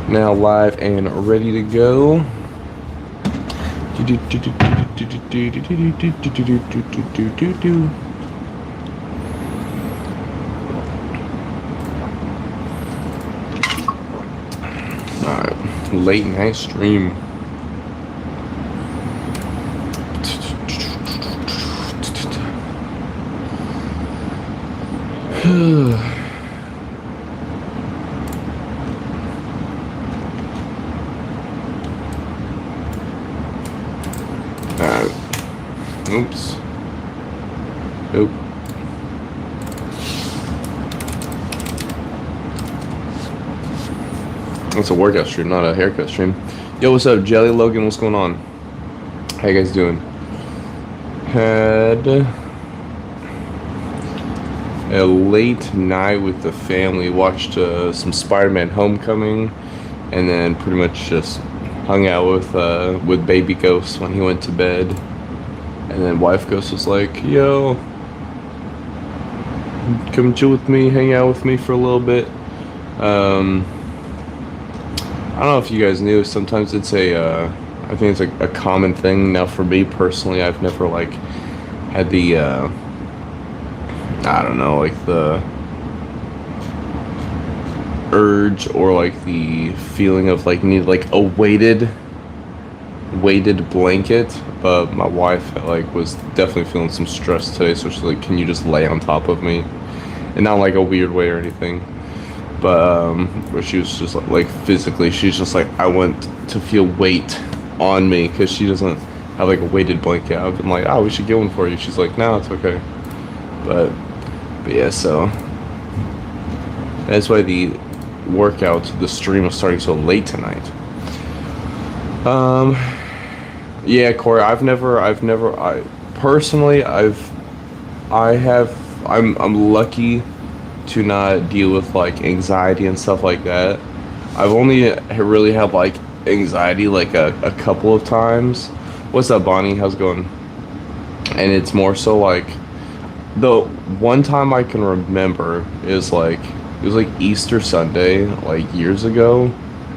Now live and ready to go. Alright, late night stream. Oops. Nope. It's a workout stream, not a haircut stream. Yo, what's up, Jelly Logan? What's going on? How you guys doing? Had a late night with the family. Watched some Spider-Man: Homecoming, and then pretty much just hung out with Baby Ghost when he went to bed. And then Wife Ghost was like, yo, come chill with me, hang out with me for a little bit. I don't know if you guys knew, sometimes it's I think it's a common thing. Now for me personally, I've never like had the, I don't know, like the urge or like the feeling of like need like a weighted blanket, but my wife like was definitely feeling some stress today, so she's like, can you just lay on top of me? And not like a weird way or anything, but she was just like physically, she's just like, I want to feel weight on me, because she doesn't have like a weighted blanket. I've been like, oh, we should get one for you. She's like, no, it's okay. But yeah, so that's why the stream was starting so late tonight. Yeah, Corey, I'm lucky to not deal with like anxiety and stuff like that. I've only really had like anxiety like a couple of times. What's up, Bonnie? How's it going? And it's more so like, the one time I can remember is like, it was like Easter Sunday, like years ago.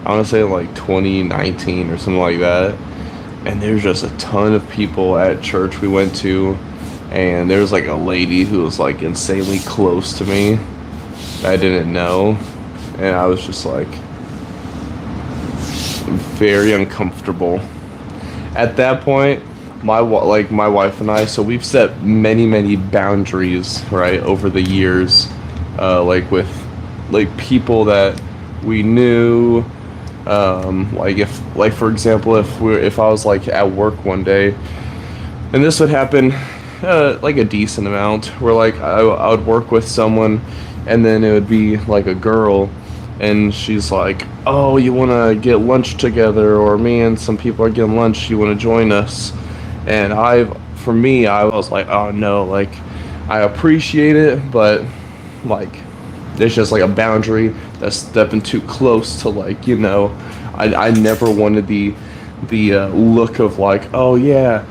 I want to say like 2019 or something like that. And there's just a ton of people at church we went to, and there was like a lady who was like insanely close to me that I didn't know, and I was just like very uncomfortable. At that point, my wife and I, so we've set many boundaries, right, over the years, like with like people that we knew. Like if, like for example, if I was like at work one day, and this would happen, like a decent amount, where like I would work with someone, and then it would be like a girl, and she's like, oh, you want to get lunch together, or me and some people are getting lunch, you want to join us? And for me, I was like, oh no, like I appreciate it, but like there's just like a boundary that's stepping too close to, like, you know, I never wanted the look of like, oh yeah,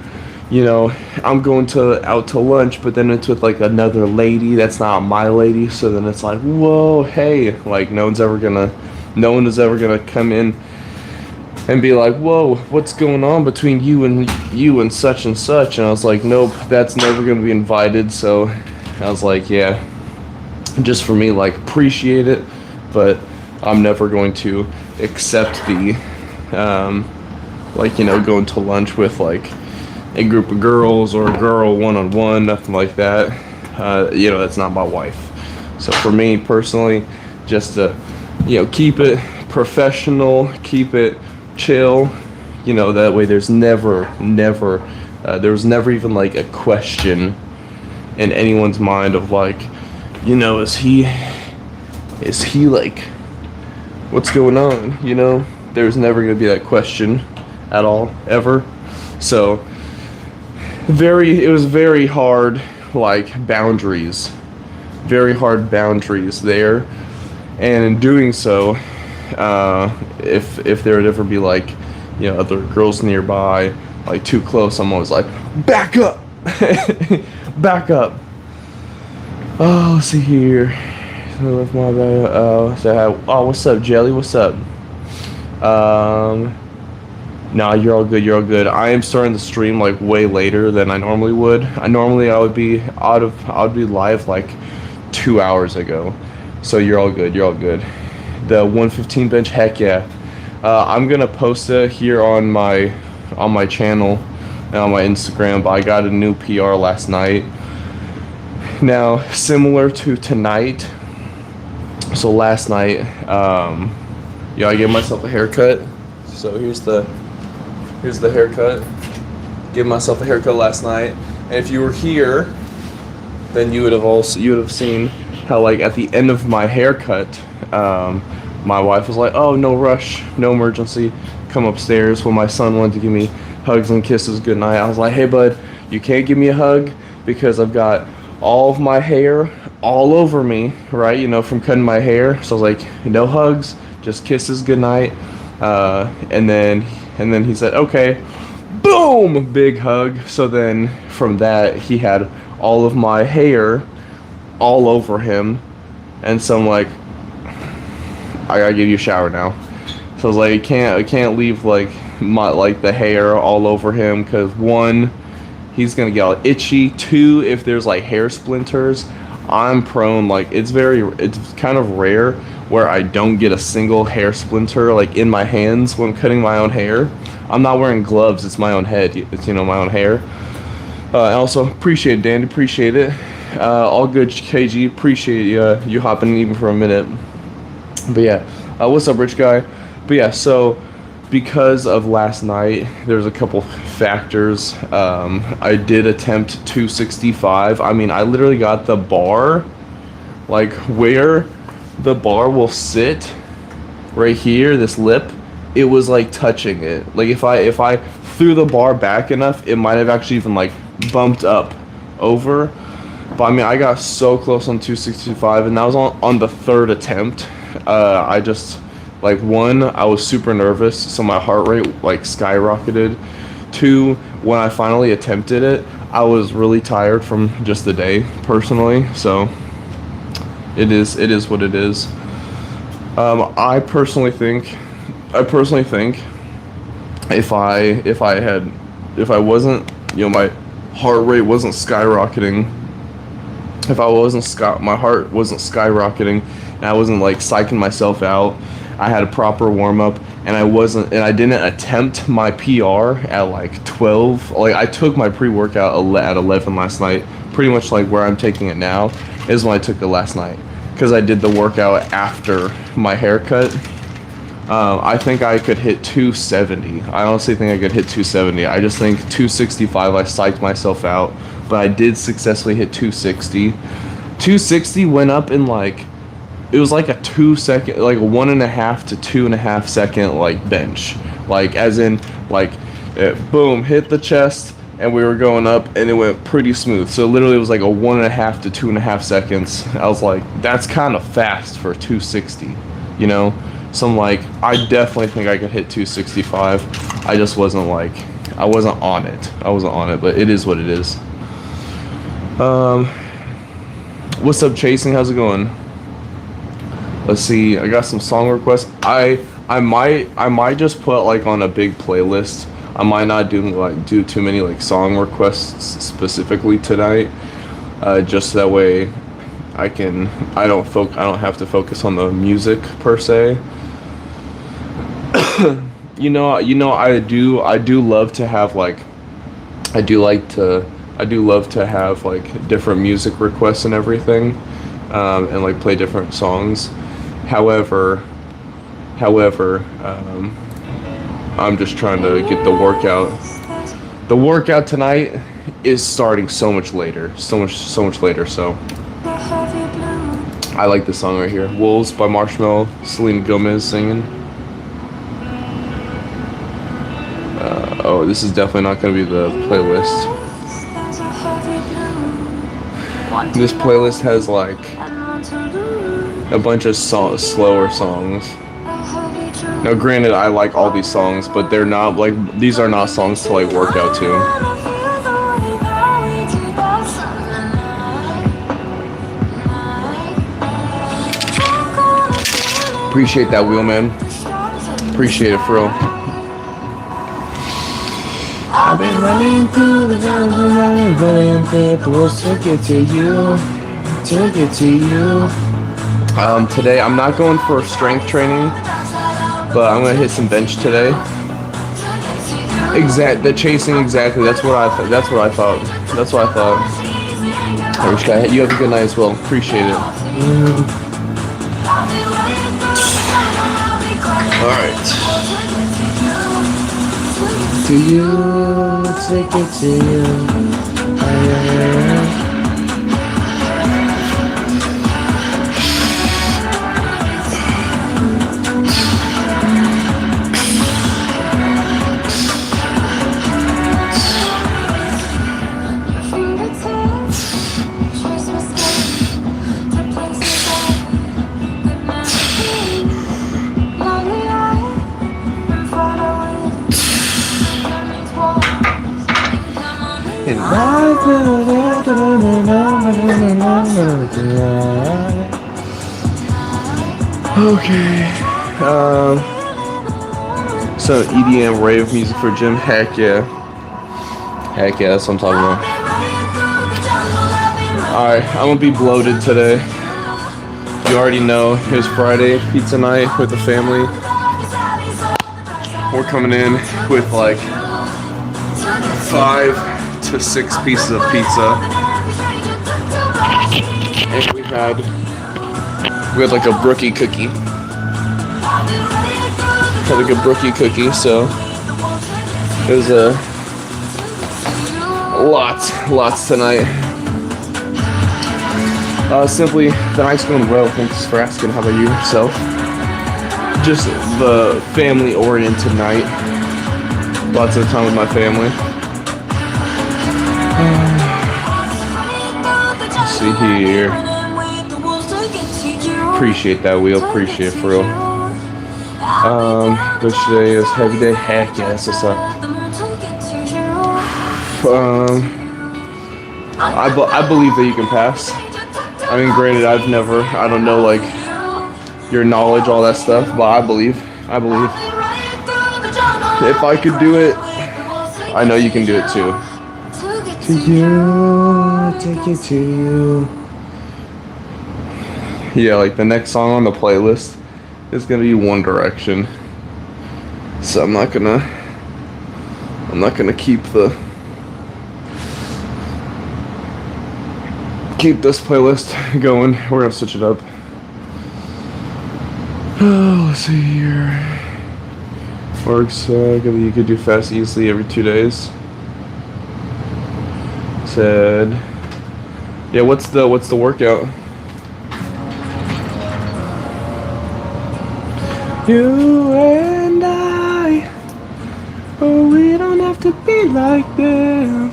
you know, I'm going out to lunch, but then it's with like another lady that's not my lady, so then it's like, whoa, hey, like no one is ever gonna come in and be like, whoa, what's going on between you and such and such? And I was like, nope, that's never gonna be invited. So I was like, yeah, just for me, like, appreciate it, but I'm never going to accept the like, you know, going to lunch with like a group of girls or a girl one-on-one, nothing like that. You know, that's not my wife. So for me personally, just to, you know, keep it professional, keep it chill, you know, that way there's never there was never even like a question in anyone's mind of like, you know, is he like, what's going on, you know? There's never going to be that question at all, ever. So it was very hard, like very hard boundaries there. And in doing so, if there would ever be like, you know, other girls nearby, like too close, I'm always like, back up, back up. Oh, let's see here. Oh, what's up, Jelly? What's up? Um, nah, you're all good. You're all good. I am starting the stream like way later than I normally would. I would be I would be live like 2 hours ago. So you're all good. You're all good. The 115 bench, heck yeah. I'm gonna post it here on my channel and on my Instagram. But I got a new PR last night. Now, similar to tonight. So last night, yeah, I gave myself a haircut. So here's the haircut. Gave myself a haircut last night. And if you were here, then you would have seen how like at the end of my haircut, my wife was like, "Oh, no rush, no emergency. Come upstairs." When my son wanted to give me hugs and kisses goodnight, I was like, "Hey bud, you can't give me a hug because I've got all of my hair all over me, right? You know, from cutting my hair." So I was like, "No hugs, just kisses goodnight." And then he said, "Okay." Boom! Big hug. So then from that, he had all of my hair all over him. And so I'm like, I gotta give you a shower now. So I was like, I can't leave like the hair all over him, because one, he's gonna get all itchy. Two, if there's like hair splinters, I'm prone, like it's kind of rare where I don't get a single hair splinter like in my hands when I'm cutting my own hair. I'm not wearing gloves, it's my own head, it's, you know, my own hair. I also appreciate it, Dan, appreciate it. All good, KG, appreciate you hopping in even for a minute. But yeah, what's up, rich guy? But yeah, so because of last night, there's a couple factors. I did attempt 265. I mean, I literally got the bar, like where the bar will sit, right here, this lip, it was like touching it. Like if I threw the bar back enough, it might have actually even like bumped up over. But I mean, I got so close on 265, and that was on the third attempt. I just, like, one, I was super nervous, so my heart rate like skyrocketed. Two, when I finally attempted it, I was really tired from just the day personally. So it is what it is. I personally think if I wasn't, you know, my heart rate wasn't skyrocketing, my heart wasn't skyrocketing, and I wasn't like psyching myself out, I had a proper warm up, and I didn't attempt my PR at like 12. Like I took my pre-workout at 11 last night, pretty much like where I'm taking it now is when I took it last night, because I did the workout after my haircut. I think I could hit 270. I honestly think I could hit 270. I just think 265, I psyched myself out, but I did successfully hit 260. 260 went up in like, it was like a 2-second, like a 1.5 to 2.5 second like bench. Like as in like, boom, hit the chest, and we were going up, and it went pretty smooth. So literally it was like a 1.5 to 2.5 seconds. I was like, that's kind of fast for 260, you know? So I'm like, I definitely think I could hit 265. I just wasn't like, I wasn't on it, but it is what it is. What's up, Chasing? How's it going? Let's see. I got some song requests. I might just put like on a big playlist. I might not do too many like song requests specifically tonight. Just that way I don't have to focus on the music per se. you know, I do love to have like, I do love to have like different music requests and everything, and like play different songs. However, I'm just trying to get the workout. The workout tonight is starting so much later, so much later. So I like this song right here, "Wolves" by Marshmello, Selena Gomez singing. Oh, this is definitely not going to be the playlist. This playlist has like a bunch of slower songs. Now, granted, I like all these songs, but they're not like, these are not songs to like work out to. Appreciate that, Wheelman. Appreciate it for real. I've been running through the running peoples to get to you, to get to you. Today I'm not going for strength training, but I'm gonna hit some bench today. The chasing exactly. That's what I thought. That's what I thought. I wish I had. You have a good night as well. Appreciate it. All right. To you, take it to you. Okay. So EDM rave music for gym. Heck yeah. Heck yeah, that's what I'm talking about. Alright, I'm gonna be bloated today. You already know, it's Friday, pizza night with the family. We're coming in with like 5 to 6 pieces of pizza. And we had like a brookie cookie. Had like a brookie cookie, so it was lots tonight. Simply, the night's going well. Thanks for asking. How about you yourself? Just the family-oriented night. Lots of time with my family. Let's see here. Appreciate that, Wheel. Appreciate it, for real. But today is heavy day. Heck yeah, that's what's up. I believe that you can pass. I mean, granted, I don't know, like, your knowledge, all that stuff, but I believe. If I could do it, I know you can do it too. To you, take it to you. Yeah, like the next song on the playlist is gonna be One Direction. So I'm not gonna keep this playlist going. We're gonna switch it up. Oh, let's see here. Works. You could do fast easily every 2 days. Said. Yeah. What's the workout? You and I, oh, we don't have to be like this.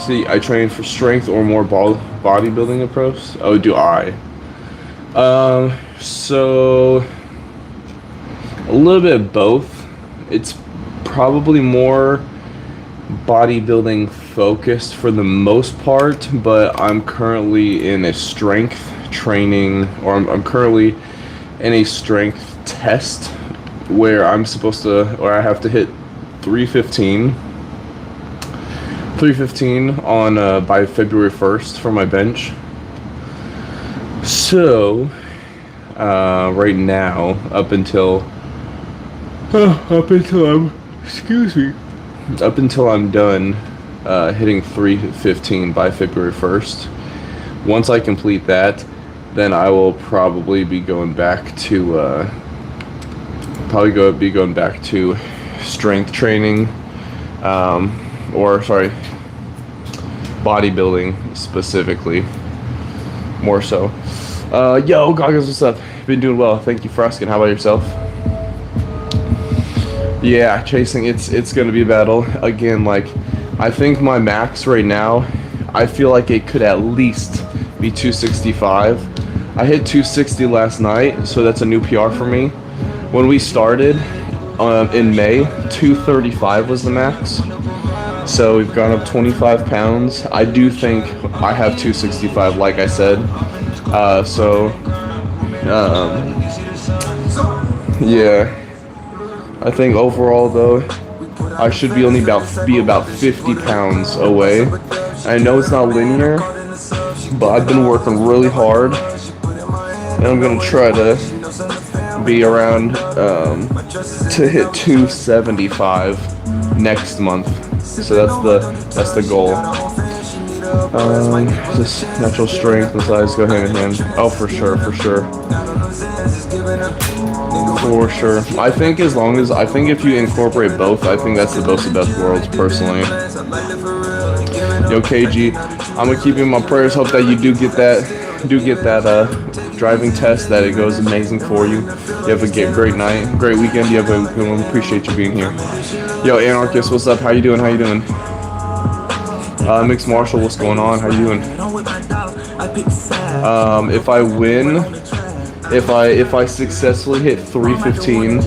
See, I train for strength or more bodybuilding approach. Oh, do I? So a little bit of both. It's probably more bodybuilding focused for the most part, but I'm currently in a strength training, or I'm currently in a strength test where I have to hit 315 on by February 1st for my bench. So right now, up until I'm done hitting 315 by February 1st. Once I complete that, then I will probably be going back to strength training, bodybuilding specifically, more so. Yo, Goggles, what's up? Been doing well. Thank you for asking. How about yourself? Yeah, chasing. It's gonna be a battle again. Like, I think my max right now, I feel like it could at least be 265. I hit 260 last night, so that's a new PR for me. When we started in May, 235 was the max. So we've gone up 25 pounds. I do think I have 265, like I said. Yeah. I think overall though, I should be only about 50 pounds away. I know it's not linear, but I've been working really hard, and I'm gonna try to be around to hit 275 next month. So that's the goal. Just natural strength and size go hand in hand. Oh, for sure, for sure. For sure. I think I think if you incorporate both, I think that's the best of both worlds, personally. Yo, KG, I'm gonna keep you in my prayers. Hope that you do get that driving test, that it goes amazing for you. You have a great night, great weekend. You have a good one. Appreciate you being here. Yo, Anarchist, what's up? How you doing? How you doing? Mixed Marshall, what's going on? How you doing? If I win, if I successfully hit 315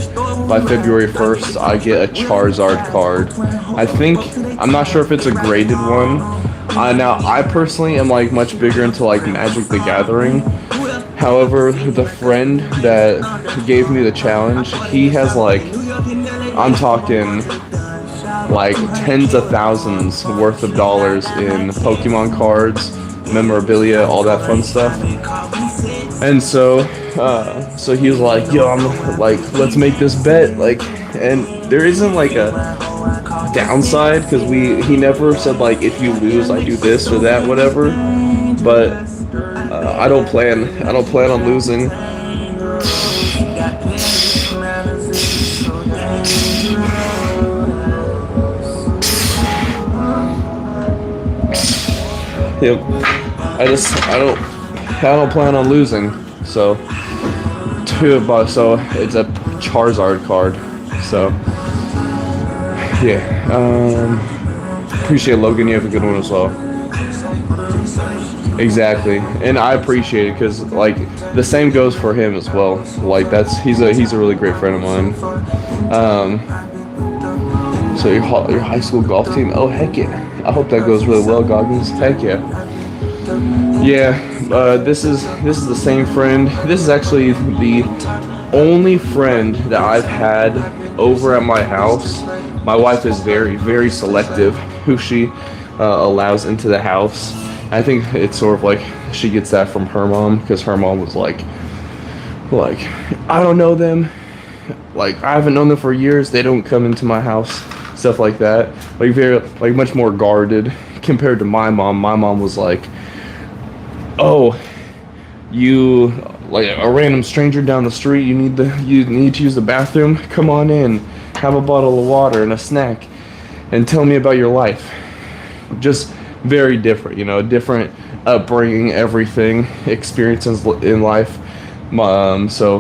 by February 1st, I get a Charizard card. I'm not sure if it's a graded one. Now, I personally am like much bigger into like Magic the Gathering. However, the friend that gave me the challenge, he has like, I'm talking like tens of thousands worth of dollars in Pokemon cards, memorabilia, all that fun stuff. And so he was like, yo, I'm like, let's make this bet, like, and there isn't like a downside, because he never said like, if you lose I do this or that, whatever, but I don't plan on losing. Yep. I don't plan on losing. So it's a Charizard card. So yeah. Appreciate Logan. You have a good one as well. Exactly, and I appreciate it because like the same goes for him as well. Like he's a really great friend of mine. So your high school golf team? Oh heck yeah! I hope that goes really well, Goggins. Heck yeah. Yeah, this is the same friend. This is actually the only friend that I've had over at my house. My wife is very, very selective who she allows into the house. I think it's sort of like she gets that from her mom, because her mom was like, I don't know them. Like, I haven't known them for years. They don't come into my house. Stuff like that. Like, very, like, much more guarded compared to my mom. My mom was like, oh, you, like, a random stranger down the street, you need to use the bathroom? Come on in. Have a bottle of water and a snack and tell me about your life. Just very different, different upbringing, everything, experiences in life. So,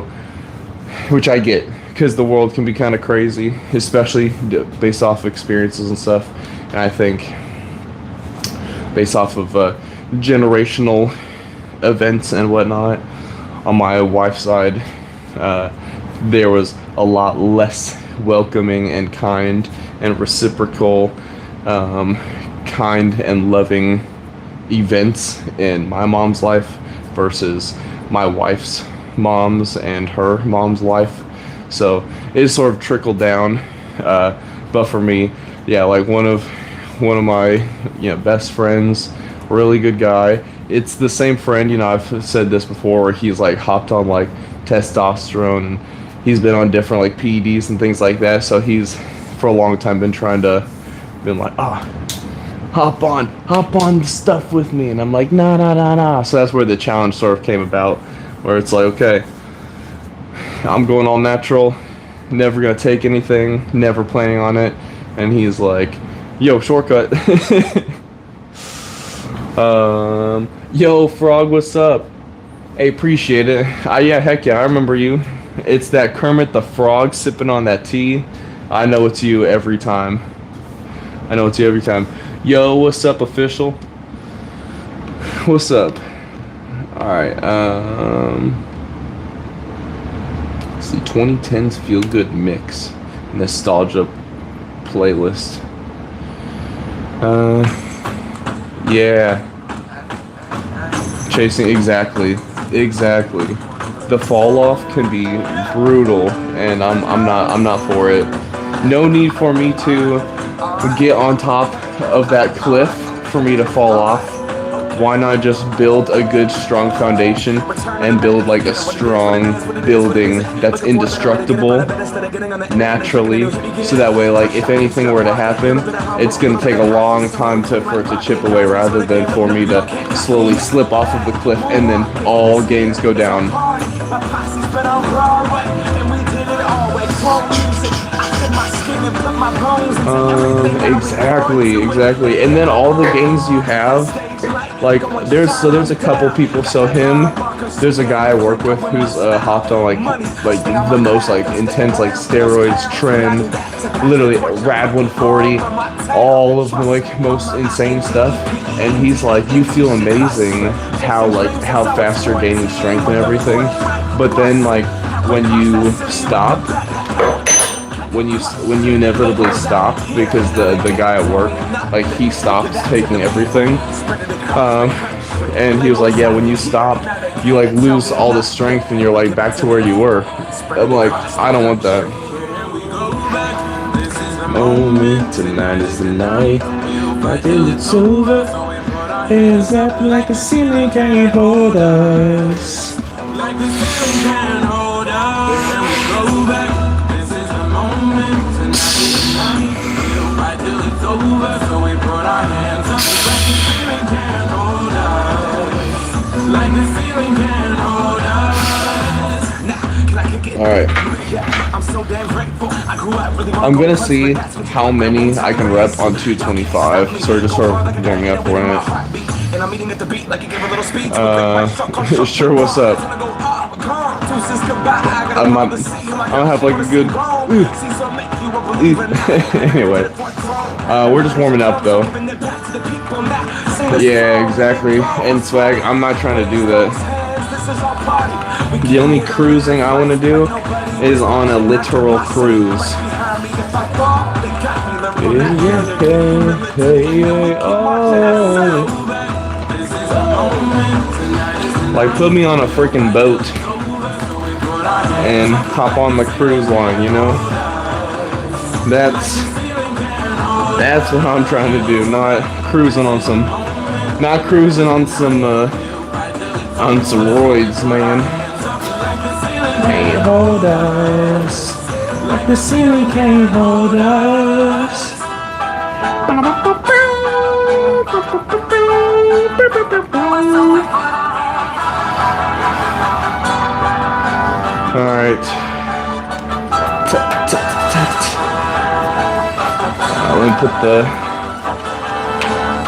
which I get, because the world can be kind of crazy, especially based off experiences and stuff. And I think based off of generational events and whatnot, on my wife's side, there was a lot less welcoming and kind and reciprocal, kind and loving events in my mom's life versus my wife's mom's and her mom's life. So it sort of trickled down. But for me, yeah, like one of my best friends, really good guy. It's the same friend, I've said this before, where he's like hopped on like testosterone, and he's been on different like PEDs and things like that. So he's for a long time been like, hop on the stuff with me, and I'm like, nah. So that's where the challenge sort of came about, where it's like, okay, I'm going all natural, never gonna take anything, never planning on it, and he's like, yo, shortcut. Yo, Frog, what's up? Hey, appreciate it. Yeah, heck yeah, I remember you. It's that Kermit the Frog sipping on that tea. I know it's you every time. Yo, what's up, official? What's up? Alright, let's see, 2010s Feel Good Mix. Nostalgia playlist. Yeah. Chasing, exactly. the fall off can be brutal, and I'm not for it. No need for me to get on top of that cliff for me to fall off. Why not just build a good strong foundation and build like a strong building that's indestructible naturally, so that way like if anything were to happen, it's gonna take a long time for it to chip away, rather than for me to slowly slip off of the cliff and then all gains go down. Exactly. And then all the gains you have, like there's a couple people. So there's a guy I work with who's hopped on like the most like intense like steroids trend, literally Rad 140, all of the like most insane stuff. And he's like, you feel amazing how fast you're gaining strength and everything, but then like when you stop. When you inevitably stop, because the guy at work, like he stops taking everything, and he was like, yeah, when you stop, you like lose all the strength and you're like back to where you were. I'm like, I don't want that. Moment, tonight is the night. I think it's over. Hands up like a ceiling can't hold us. Like the ceiling can't hold us. And we go back. Over, so we put our hands up like the ceiling can't hold us. Like the ceiling can't hold us. Alright. I'm gonna see how many I can rep on 225, so we're just sort of warming up for it. Sure, what's up? I'm gonna have like a good... Anyway, we're just warming up though. Yeah, exactly. And swag, I'm not trying to do that. The only cruising I want to do is on a literal cruise. Like put me on a freaking boat and hop on the cruise line, you know? That's what I'm trying to do, not cruising on some roids, man. Can't hold us, like the ceiling can't hold us. Alright. Let me put the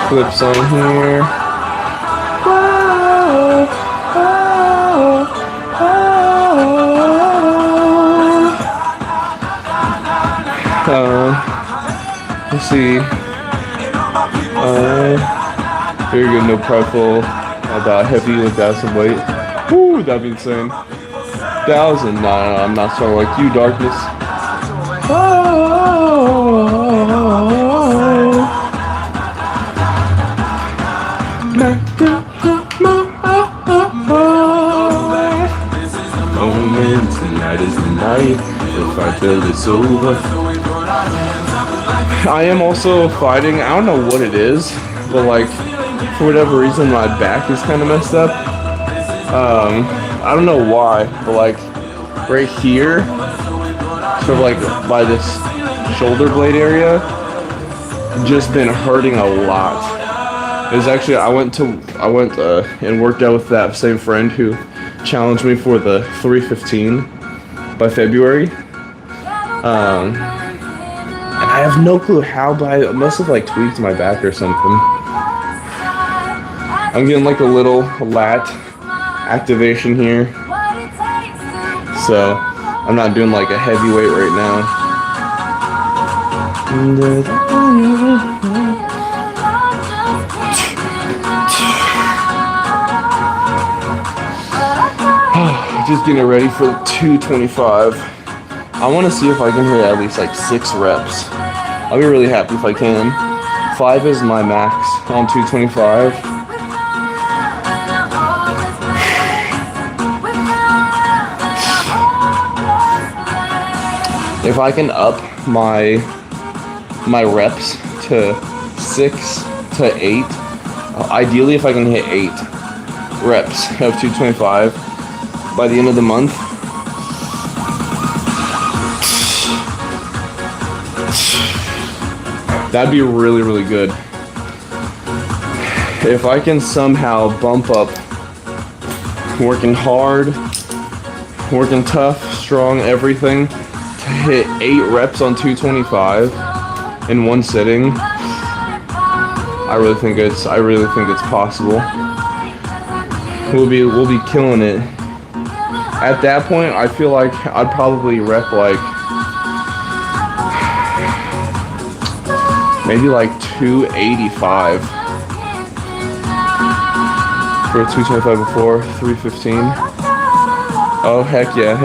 clips on here. Let's see. Very good, no profile about heavy without some weight. Woo, that'd be insane. 1,000. No, I'm not strong like you, darkness. Moment, tonight is the night. If I feel it's over. I am also fighting, I don't know what it is, but like, for whatever reason, my back is kind of messed up. I don't know why, but like, right here, sort of like by this shoulder blade area, just been hurting a lot. It was actually, I went and worked out with that same friend who challenged me for the 315 by February. And I have no clue how, but I must have like tweaked my back or something. I'm getting like a little lat activation here. So I'm not doing like a heavy weight right now. Just getting ready for 225. I want to see if I can hit at least like 6 reps. I'll be really happy if I can. 5 is my max on 225. If I can up my reps to 6 to 8, ideally if I can hit 8 reps of 225 by the end of the month, that'd be really, really good. If I can somehow bump up working hard, working tough, strong, everything, to hit 8 reps on 225 in one sitting, I really think it's possible. We'll be killing it. At that point, I feel like I'd probably rep like maybe like 285 for 225 before 315. Oh heck yeah.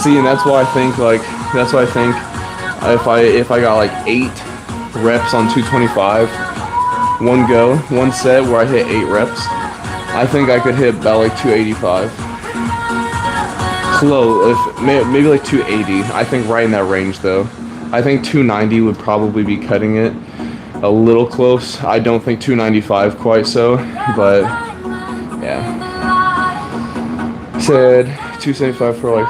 See, and that's why I think if I got like 8 reps on 225, one set where I hit 8 reps, I think I could hit about like 285. Close, maybe like 280. I think right in that range though. I think 290 would probably be cutting it a little close. I don't think 295 quite so, but yeah. Said 275 for like,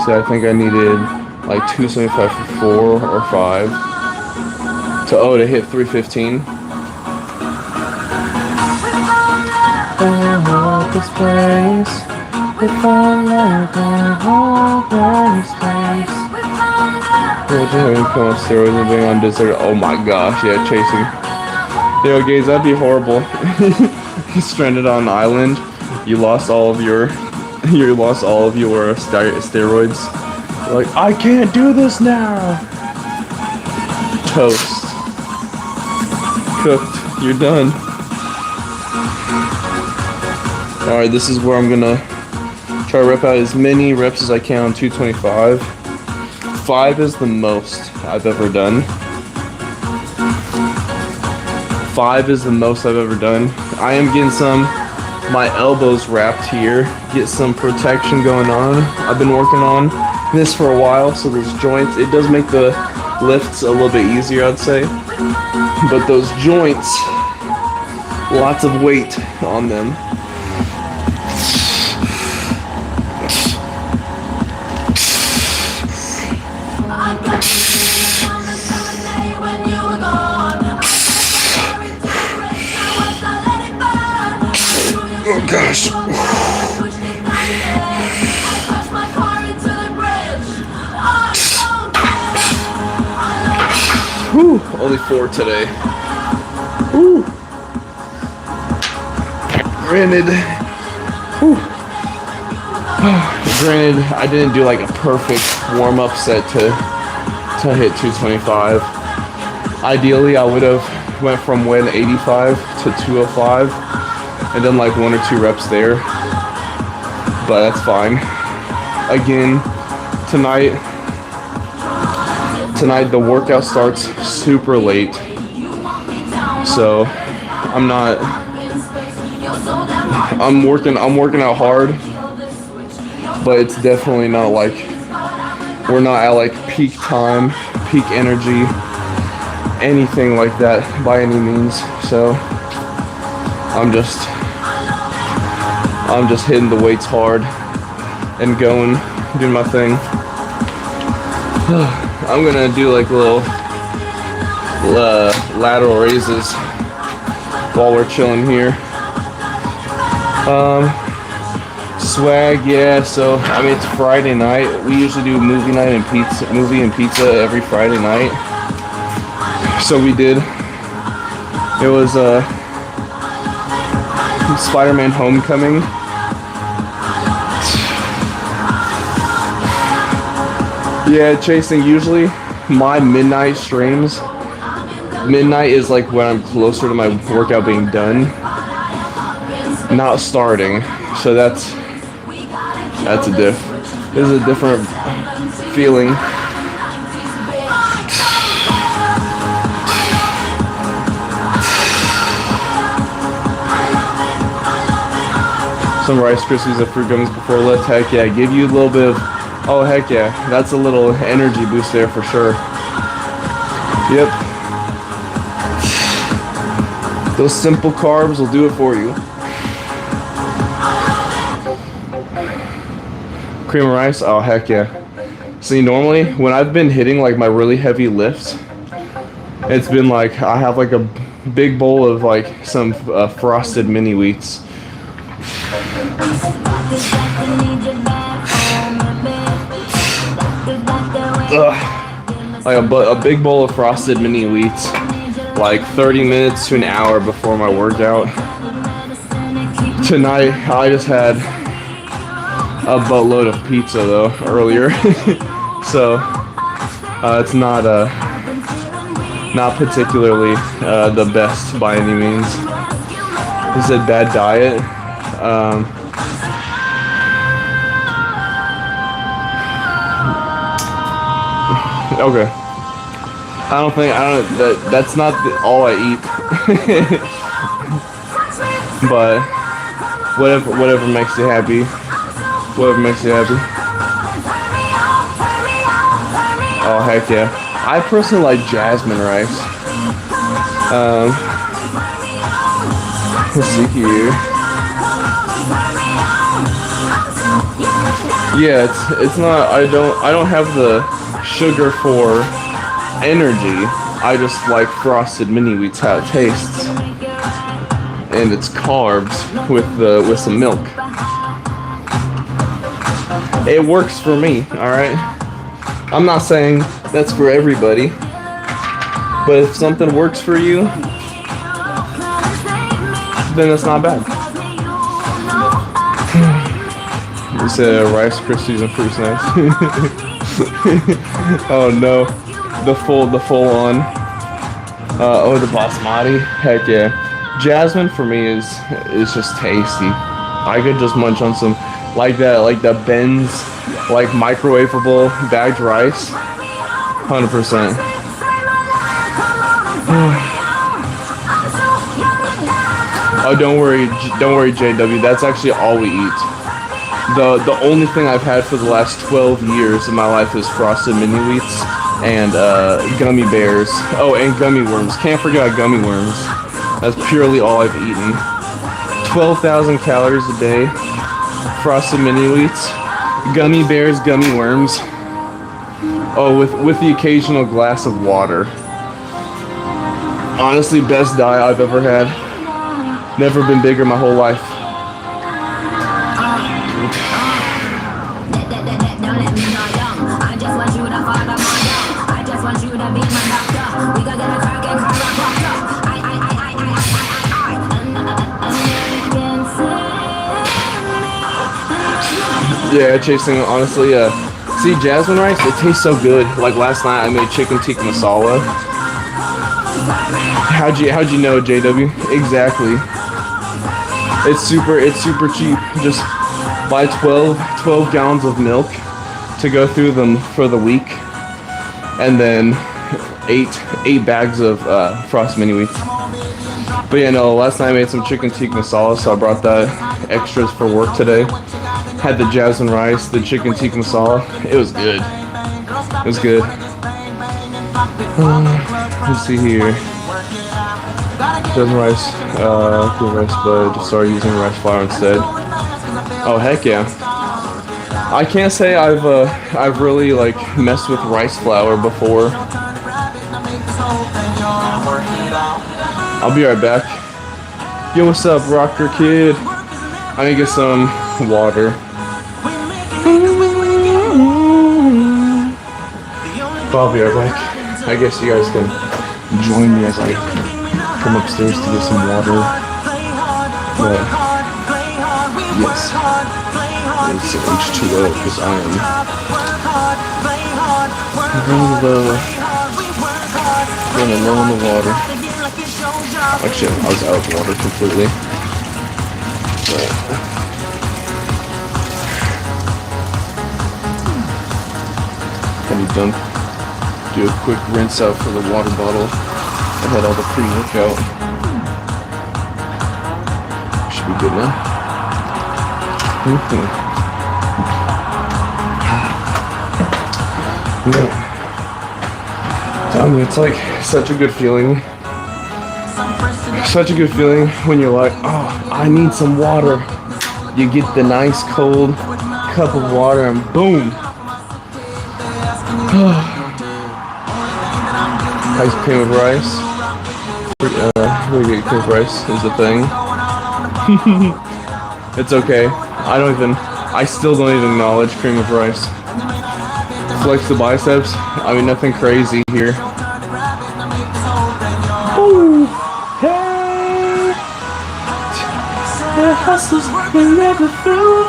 so I think I needed like 275 for 4 or 5 to hit 315. This place, we found love in this place. Come on, steroids and being on desert. Oh my gosh, yeah, chasing. Yo, guys, that'd be horrible. Stranded on an island, you lost all of your steroids. You're like, I can't do this now. Toast. Cooked. You're done. Alright, this is where I'm gonna try to rep out as many reps as I can on 225. 5 is the most I've ever done. 5 is the most I've ever done. I am getting my elbows wrapped here, get some protection going on. I've been working on this for a while, so those joints, it does make the lifts a little bit easier, I'd say. But those joints, lots of weight on them. Oh gosh. Whew, only 4 today. Whew. Granted, I didn't do like a perfect warm-up set to hit 225. Ideally, I would have went from 185 to 205 and done like 1 or 2 reps there, but that's fine. Again, tonight the workout starts super late, so I'm working out hard, but it's definitely not like, we're not at like peak time, peak energy, anything like that by any means. So I'm just hitting the weights hard and doing my thing. I'm gonna do like little lateral raises while we're chilling here. Swag, yeah. So I mean, it's Friday night. We usually do movie and pizza every Friday night. So we did. It was Spider-Man: Homecoming. Yeah, chasing. Usually, my midnight streams. Midnight is like when I'm closer to my workout being done, not starting. So that's a different feeling. Some Rice Krispies and fruit gummies before lift. Heck yeah, give you a little bit of Oh heck yeah, that's a little energy boost there for sure. Yep. Those simple carbs will do it for you. Cream of rice? Oh heck yeah. See, normally when I've been hitting like my really heavy lifts, it's been like I have like a big bowl of like some frosted mini wheats. Ugh. Like a big bowl of frosted mini wheats, like 30 minutes to an hour before my workout. Tonight I just had a boatload of pizza though earlier, so it's not particularly the best by any means. Is it bad diet? Okay. That's not all I eat. But whatever makes you happy. Whatever makes you happy. Oh heck yeah. I personally like jasmine rice. Let's see here. Yeah, it's not I don't have the sugar for energy. I just like frosted mini wheats how it tastes. And it's carbs with some milk. It works for me, alright? I'm not saying that's for everybody. But if something works for you, then it's not bad. You said Rice Krispies and fruit snacks. Oh no. The full on. Oh, the basmati. Heck yeah. Jasmine for me is just tasty. I could just munch on some like the Ben's like microwavable bagged rice. 100%. Oh, don't worry, JW. That's actually all we eat. The only thing I've had for the last 12 years of my life is frosted mini wheats and gummy bears. Oh, and gummy worms. Can't forget gummy worms. That's purely all I've eaten. 12,000 calories a day. Frosted mini wheats, gummy bears, gummy worms. Oh, with the occasional glass of water. Honestly, best diet I've ever had. Never been bigger my whole life. Yeah, chasing honestly. See, jasmine rice, it tastes so good. Like last night, I made chicken tikka masala. How'd you know, JW? Exactly. It's super cheap. Just buy 12 gallons of milk to go through them for the week, and then eight bags of frosted mini wheats. But yeah, no, last night I made some chicken tikka masala, so I brought that extras for work today. Had the jasmine rice, the chicken tikka masala. It was good. It was good. Let's see here. Jasmine rice, cool rice, but just started using rice flour instead. Oh heck yeah! I can't say I've really like messed with rice flour before. I'll be right back. Yo, what's up, Rocker Kid? I need to get some water. I'll be right back. I guess you guys can join me as I come upstairs to get some water. But yes, it's H2O because I am running low on the water. Actually, I was out of water completely. But I need done. Do a quick rinse out for the water bottle. I had all the pre-workout. Should be good now. Tell me, it's like such a good feeling. Such a good feeling when you're like, oh, I need some water. You get the nice cold cup of water and boom. Ice cream of rice. We get cream of rice is a thing. It's okay. I still don't even acknowledge cream of rice. Flex the biceps. I mean, nothing crazy here. Ooh. Hey. The hustles will never through.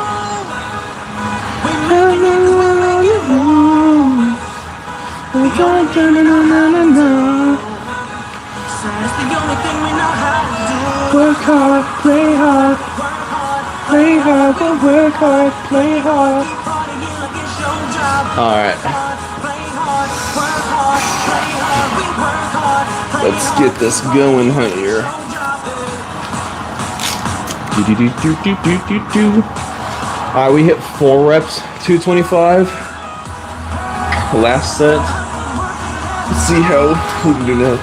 Work hard, play hard. Play hard, but work hard, play hard. Alright. Let's get this going here. Alright, we hit 4 reps, 225. Last set. Let's see how we can do now.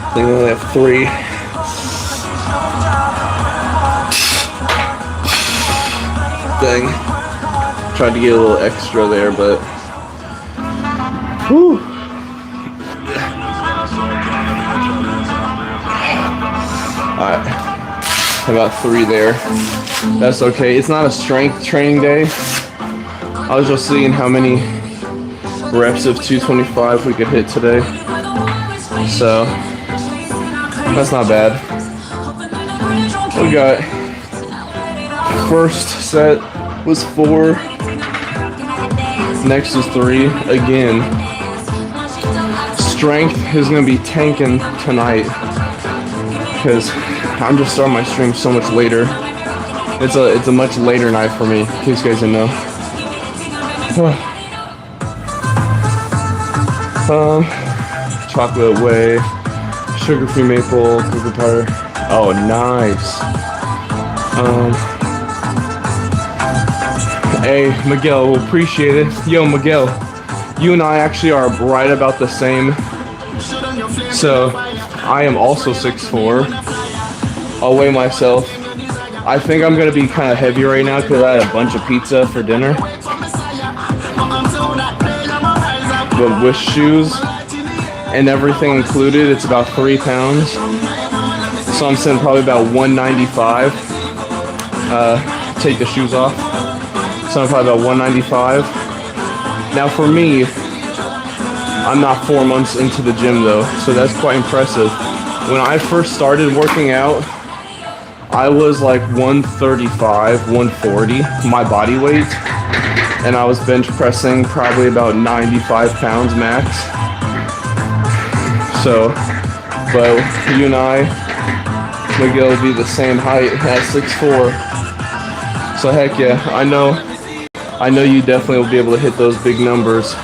I think I only have 3. Dang. Tried to get a little extra there, but whew. Alright. I got 3 there. That's okay. It's not a strength training day. I was just seeing how many reps of 225 we could hit today. So that's not bad. We got first set was 4. Next is 3 again. Strength is gonna be tanking tonight because I'm just starting my stream so much later. It's a much later night for me, in case you guys didn't know. Chocolate whey, sugar-free maple, cookie powder. Oh, nice. Hey, Miguel, we'll appreciate it. Yo, Miguel, you and I actually are right about the same. So, I am also 6'4". I'll weigh myself. I think I'm gonna be kind of heavy right now because I had a bunch of pizza for dinner. But with shoes and everything included, it's about 3 pounds. So I'm sitting probably about 195. Take the shoes off. So I'm probably about 195. Now for me, I'm not 4 months into the gym though, so that's quite impressive. When I first started working out, I was like 135, 140, my body weight. And I was bench pressing probably about 95 pounds max. So, but you and I, Miguel will be the same height at 6'4". So heck yeah, I know you definitely will be able to hit those big numbers.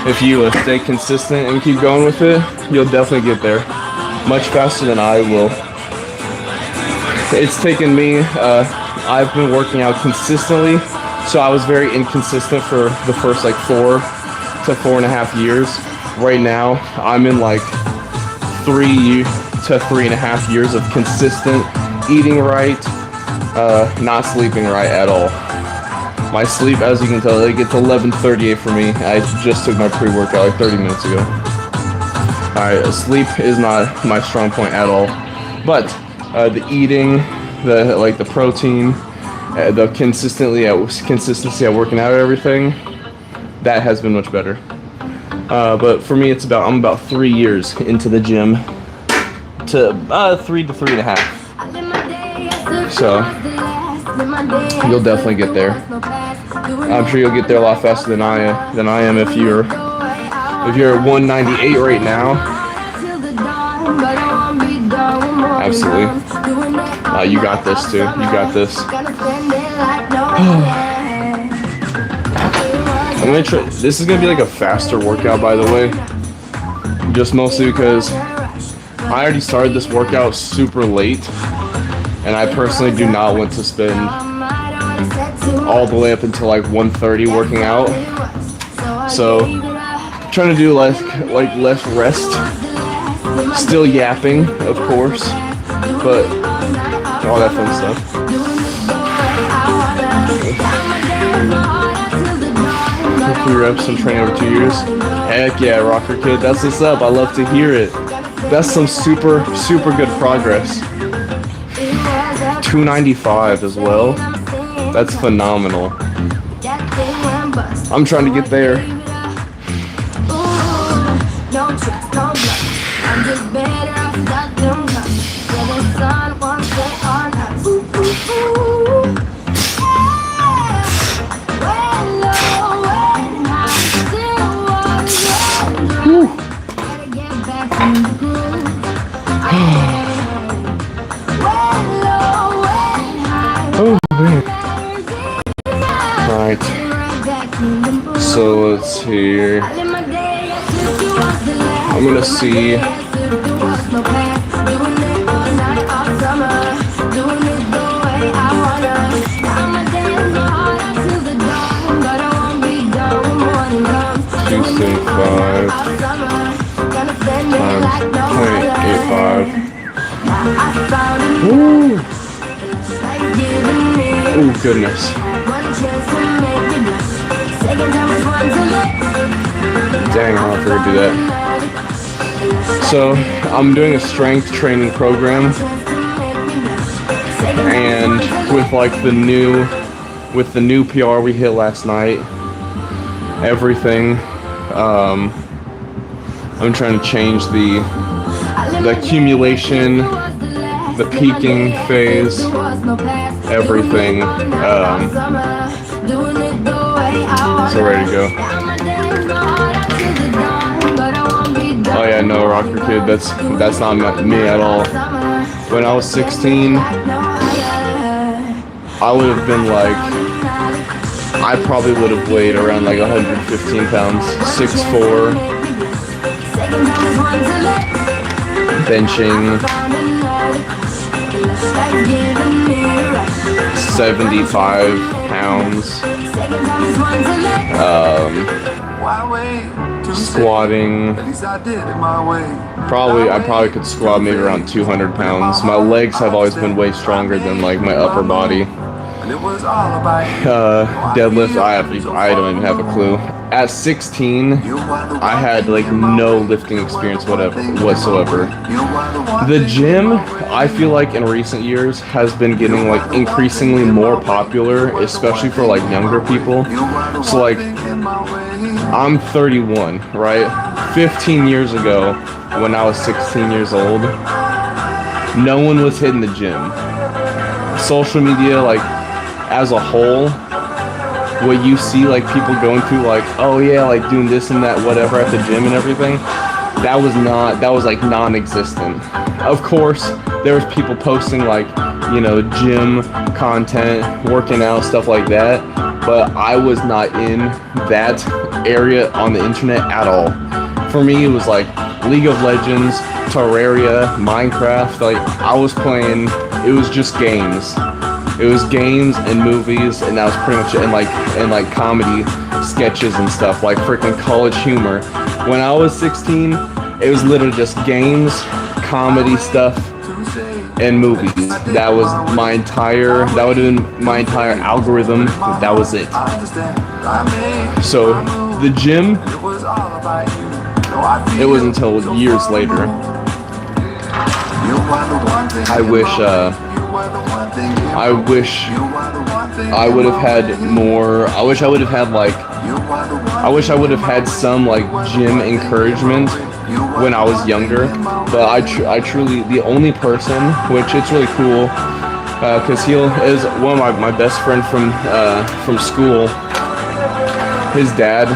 If you stay consistent and keep going with it, you'll definitely get there. Much faster than I will. It's taken me, I've been working out consistently. So I was very inconsistent for the first like 4 to 4.5 years. Right now, I'm in like 3 to 3.5 years of consistent eating right, not sleeping right at all. My sleep, as you can tell, it gets 11:38 for me. I just took my pre-workout like 30 minutes ago. Alright, sleep is not my strong point at all. But the eating, the protein, the consistency at working out and everything, that has been much better. But for me, I'm about 3 years into the gym to 3 to 3.5. So you'll definitely get there. I'm sure you'll get there a lot faster than I am if you're at 198 right now. Absolutely. You got this too. You got this. I'm gonna try. This is gonna be like a faster workout, by the way. Just mostly because I already started this workout super late, and I personally do not want to spend all the way up until like 1:30 working out. So trying to do less rest. Still yapping, of course, but all that fun stuff. 3 reps and training over 2 years. Heck yeah, Rocker Kid, that's what's up. I love to hear it. That's some super good progress. 295 as well. That's phenomenal. I'm trying to get there. Oh man. Alright. So let's see. I'm gonna see. Tuesday 5 times 0.85. Woo! Oh goodness. Dang, I'll have to do that. So I'm doing a strength training program, and with like the new PR we hit last night, everything, I'm trying to change the accumulation, the peaking phase, everything. So ready to go. Oh yeah, no, Rocker Kid, that's not me at all. When I was 16, I would have been like, I probably would have weighed around like 115 pounds, 6'4", benching 75 pounds, squatting, I probably could squat maybe around 200 pounds. My legs have always been way stronger than like my upper body. Deadlift, I don't even have a clue. At 16, I had like no lifting experience whatsoever. The gym, I feel like in recent years has been getting like increasingly more popular, especially for like younger people. So like, I'm 31, right? 15 years ago, when I was 16 years old, no one was hitting the gym. Social media, like, as a whole, what you see like people going through, like, oh yeah, like doing this and that whatever at the gym and everything, that was like non-existent. Of course there was people posting like, you know, gym content, working out, stuff like that, but I was not in that area on the internet at all. For me it was like League of Legends, Terraria, Minecraft. Like, I was playing, it was just games. It was games and movies, and that was pretty much it. And like comedy sketches and stuff, like freaking College Humor. When I was 16, it was literally just games, comedy stuff, and movies. That would have been my entire algorithm. That was it. So the gym, it was until years later. I wish I would have had more. I wish I would have had some like gym encouragement when I was younger. But I truly, the only person, which it's really cool, because he is one of my best friend from school. His dad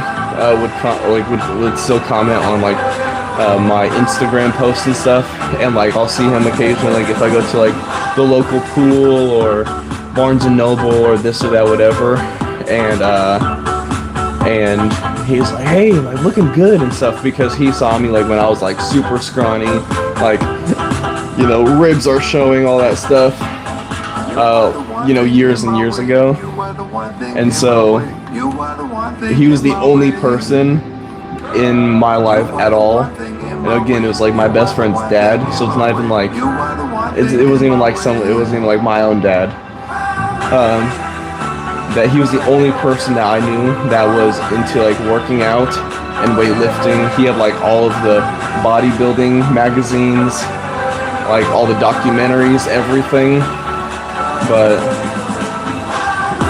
would still comment on like my Instagram posts and stuff, and like I'll see him occasionally, like if I go to like the local pool or Barnes and Noble or this or that, whatever, and and he's like, hey, like looking good and stuff, because he saw me like when I was like super scrawny, like, you know, ribs are showing, all that stuff, you know, years and years ago. And so he was the only person in my life at all. And again, it was like my best friend's dad, so it's not even like it wasn't even like it wasn't even like my own dad. That he was the only person that I knew that was into like working out and weightlifting. He had like all of the bodybuilding magazines, like all the documentaries, everything. But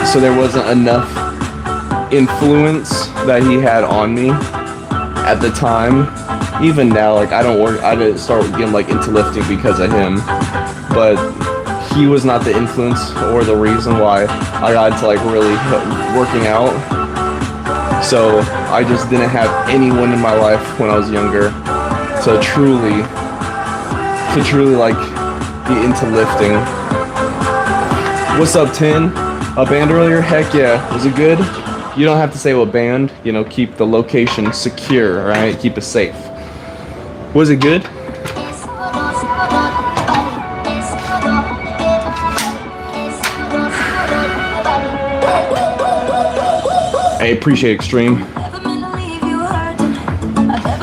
so there wasn't enough influence that he had on me at the time. Even now, like I didn't start getting like into lifting because of him, but he was not the influence or the reason why I got into like really working out. So I just didn't have anyone in my life when I was younger to truly like be into lifting. What's up, Tin? A band earlier? Heck yeah. Was it good? You don't have to say what band. You know, keep the location secure, right? Keep it safe. Was it good? I appreciate Extreme.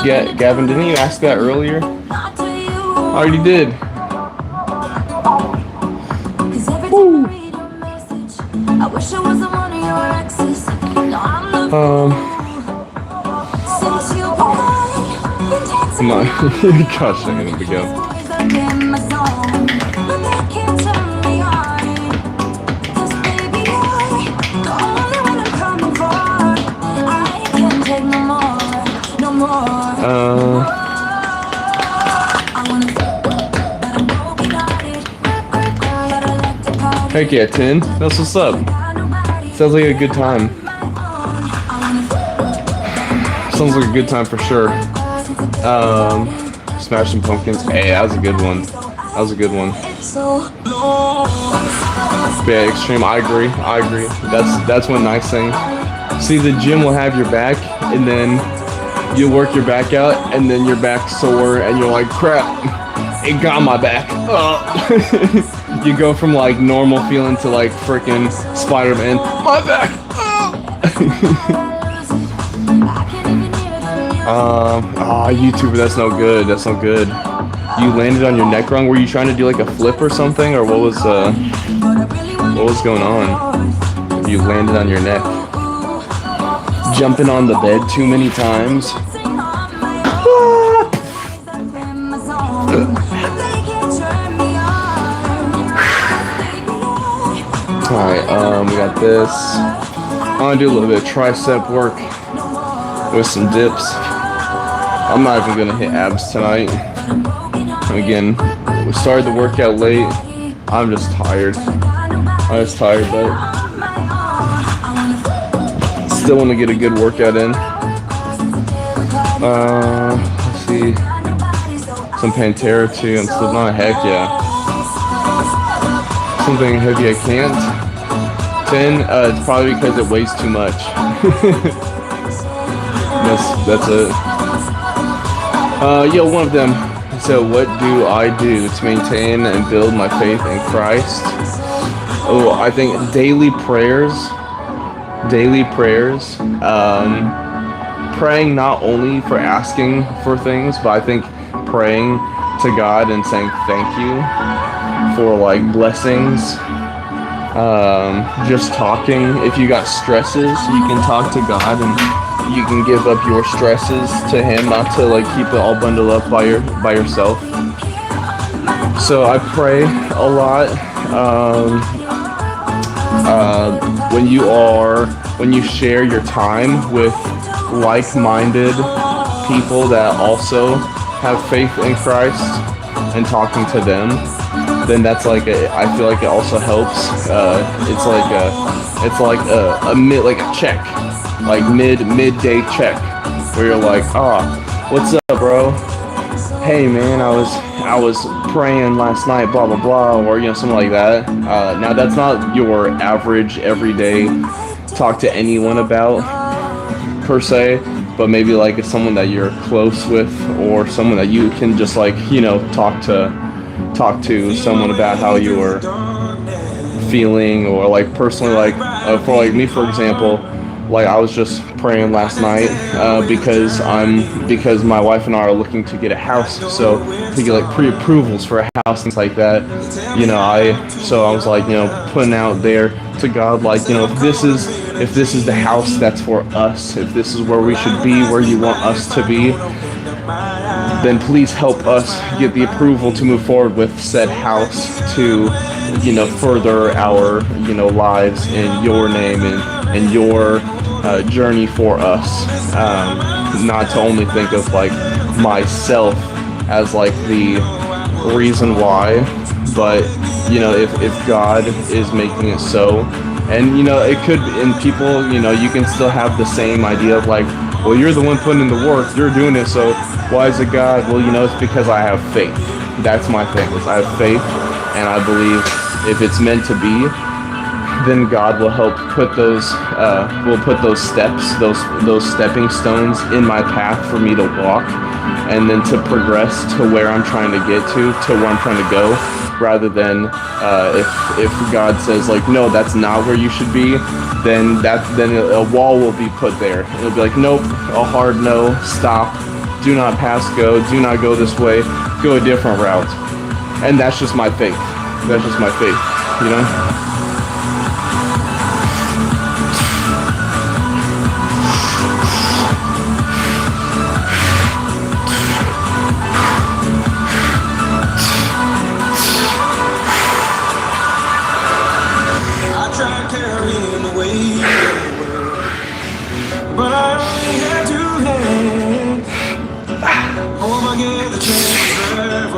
Yeah, Gavin, didn't you ask that earlier? I already did. Woo. Come on. Gosh, I need to go. Heck yeah, Tin. That's what's up. Sounds like a good time. Sounds like a good time for sure. Smashing Pumpkins. Hey, that was a good one. That was a good one. Yeah, Extreme. I agree. That's one nice thing. See, the gym will have your back, and then you work your back out, and then your back's sore, and you're like, crap, it got my back. You go from like normal feeling to like freaking Spider-Man. My back. YouTuber, that's no good. That's no good. You landed on your neck wrong. Were you trying to do like a flip or something, or what was going on? You landed on your neck. Jumping on the bed too many times. Alright, we got this. I'm gonna do a little bit of tricep work with some dips. I'm not even gonna hit abs tonight. Again, we started the workout late. I'm just tired. But still want to get a good workout in. Let's see. Some Pantera too and Slipknot. Heck yeah. Something heavy I can't. 10, it's probably because it weighs too much. That's it. Yo, one of them. So what do I do to maintain and build my faith in Christ? Oh, I think daily prayers. Praying not only for asking for things, but I think praying to God and saying thank you for like blessings. Just talking. If you got stresses, you can talk to God and you can give up your stresses to Him, not to like keep it all bundled up by yourself. So I pray a lot. When you share your time with like-minded people that also have faith in Christ and talking to them, then that's like I feel like it also helps. It's like a check, like midday check, where you're like, what's up, bro? Hey man, I was praying last night, blah blah blah, or something like that. Now that's not your average everyday talk to anyone about, per se, but maybe like it's someone that you're close with, or someone that you can just like, you know, talk to someone about how you are feeling, or like personally, like for like me, for example, like I was just praying last night because my wife and I are looking to get a house, so to get like pre-approvals for a house, things like that. You know, I was like, you know, putting out there to God, like, you know, if this is the house that's for us, if this is where we should be, where you want us to be, then please help us get the approval to move forward with said house to, you know, further our, you know, lives in your name and your journey for us. Not to only think of like myself as like the reason why, but you know, if God is making it so, and you know, it could, and people, you know, you can still have the same idea of like, well, you're the one putting in the work, you're doing it, so why is it God? Well, you know, it's because I have faith. That's my thing, is I have faith, and I believe if it's meant to be, then God will help put those steps, those stepping stones in my path for me to walk, and then to progress to where I'm trying to get to where I'm trying to go, rather than if God says like, no, that's not where you should be, then a wall will be put there. It'll be like, nope, a hard no, stop, do not pass go, do not go this way, go a different route. And that's just my faith. That's just my faith, you know?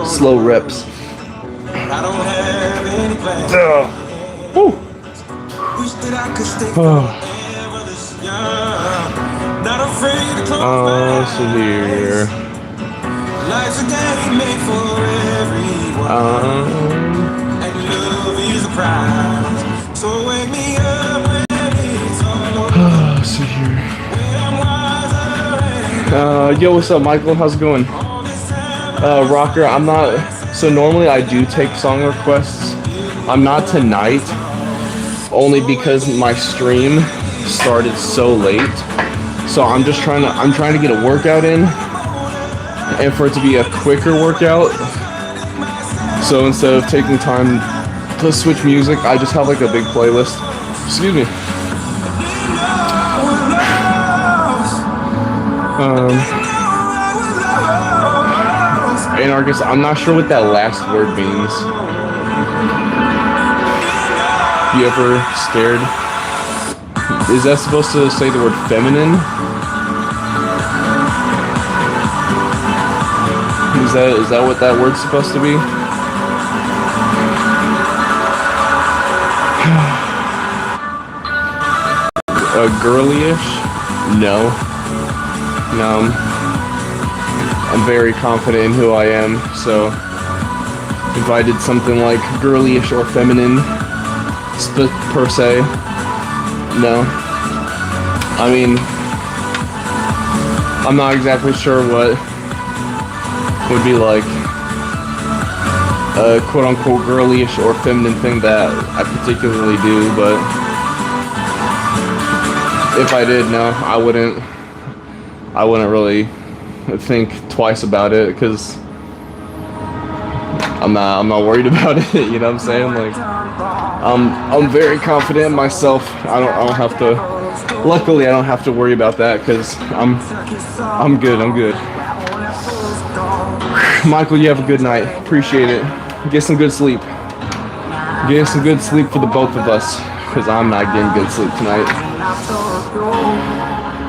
Slow reps. I don't have any plans. Woo. Wish that I could stay forever this young. Not afraid to close So here. Life's a game made for everyone. And love is a prize. So wake me up when it's all over. So here. When I'm wiser and Yo, what's up, Michael? How's it going? Rocker, I'm not. So normally I do take song requests. I'm not tonight, only because my stream started so late. So I'm trying to get a workout in, and for it to be a quicker workout. So instead of taking time to switch music, I just have like a big playlist. Excuse me. Anarchist, I'm not sure what that last word means. You ever scared? Is that supposed to say the word feminine? Is that what that word's supposed to be? Girlyish? No. I'm very confident in who I am, so if I did something like girlyish or feminine per se, no. I mean, I'm not exactly sure what would be like a quote-unquote girlyish or feminine thing that I particularly do, but if I did, no, I wouldn't really think twice about it, because I'm not worried about it. You know what I'm saying? Like, I'm very confident in myself. I don't have to. Luckily, I don't have to worry about that, because I'm good. Michael, you have a good night. Appreciate it. Get some good sleep. Get some good sleep for the both of us, because I'm not getting good sleep tonight.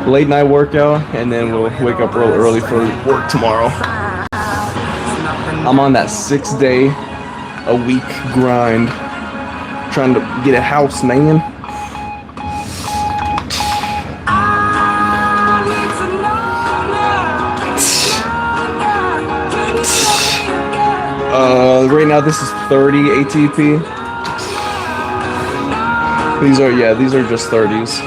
Late night workout, and then we'll wake up real early for work tomorrow. I'm on that 6-day-a-week grind, trying to get a house, man. Right now this is 30 ATP. These are just 30s.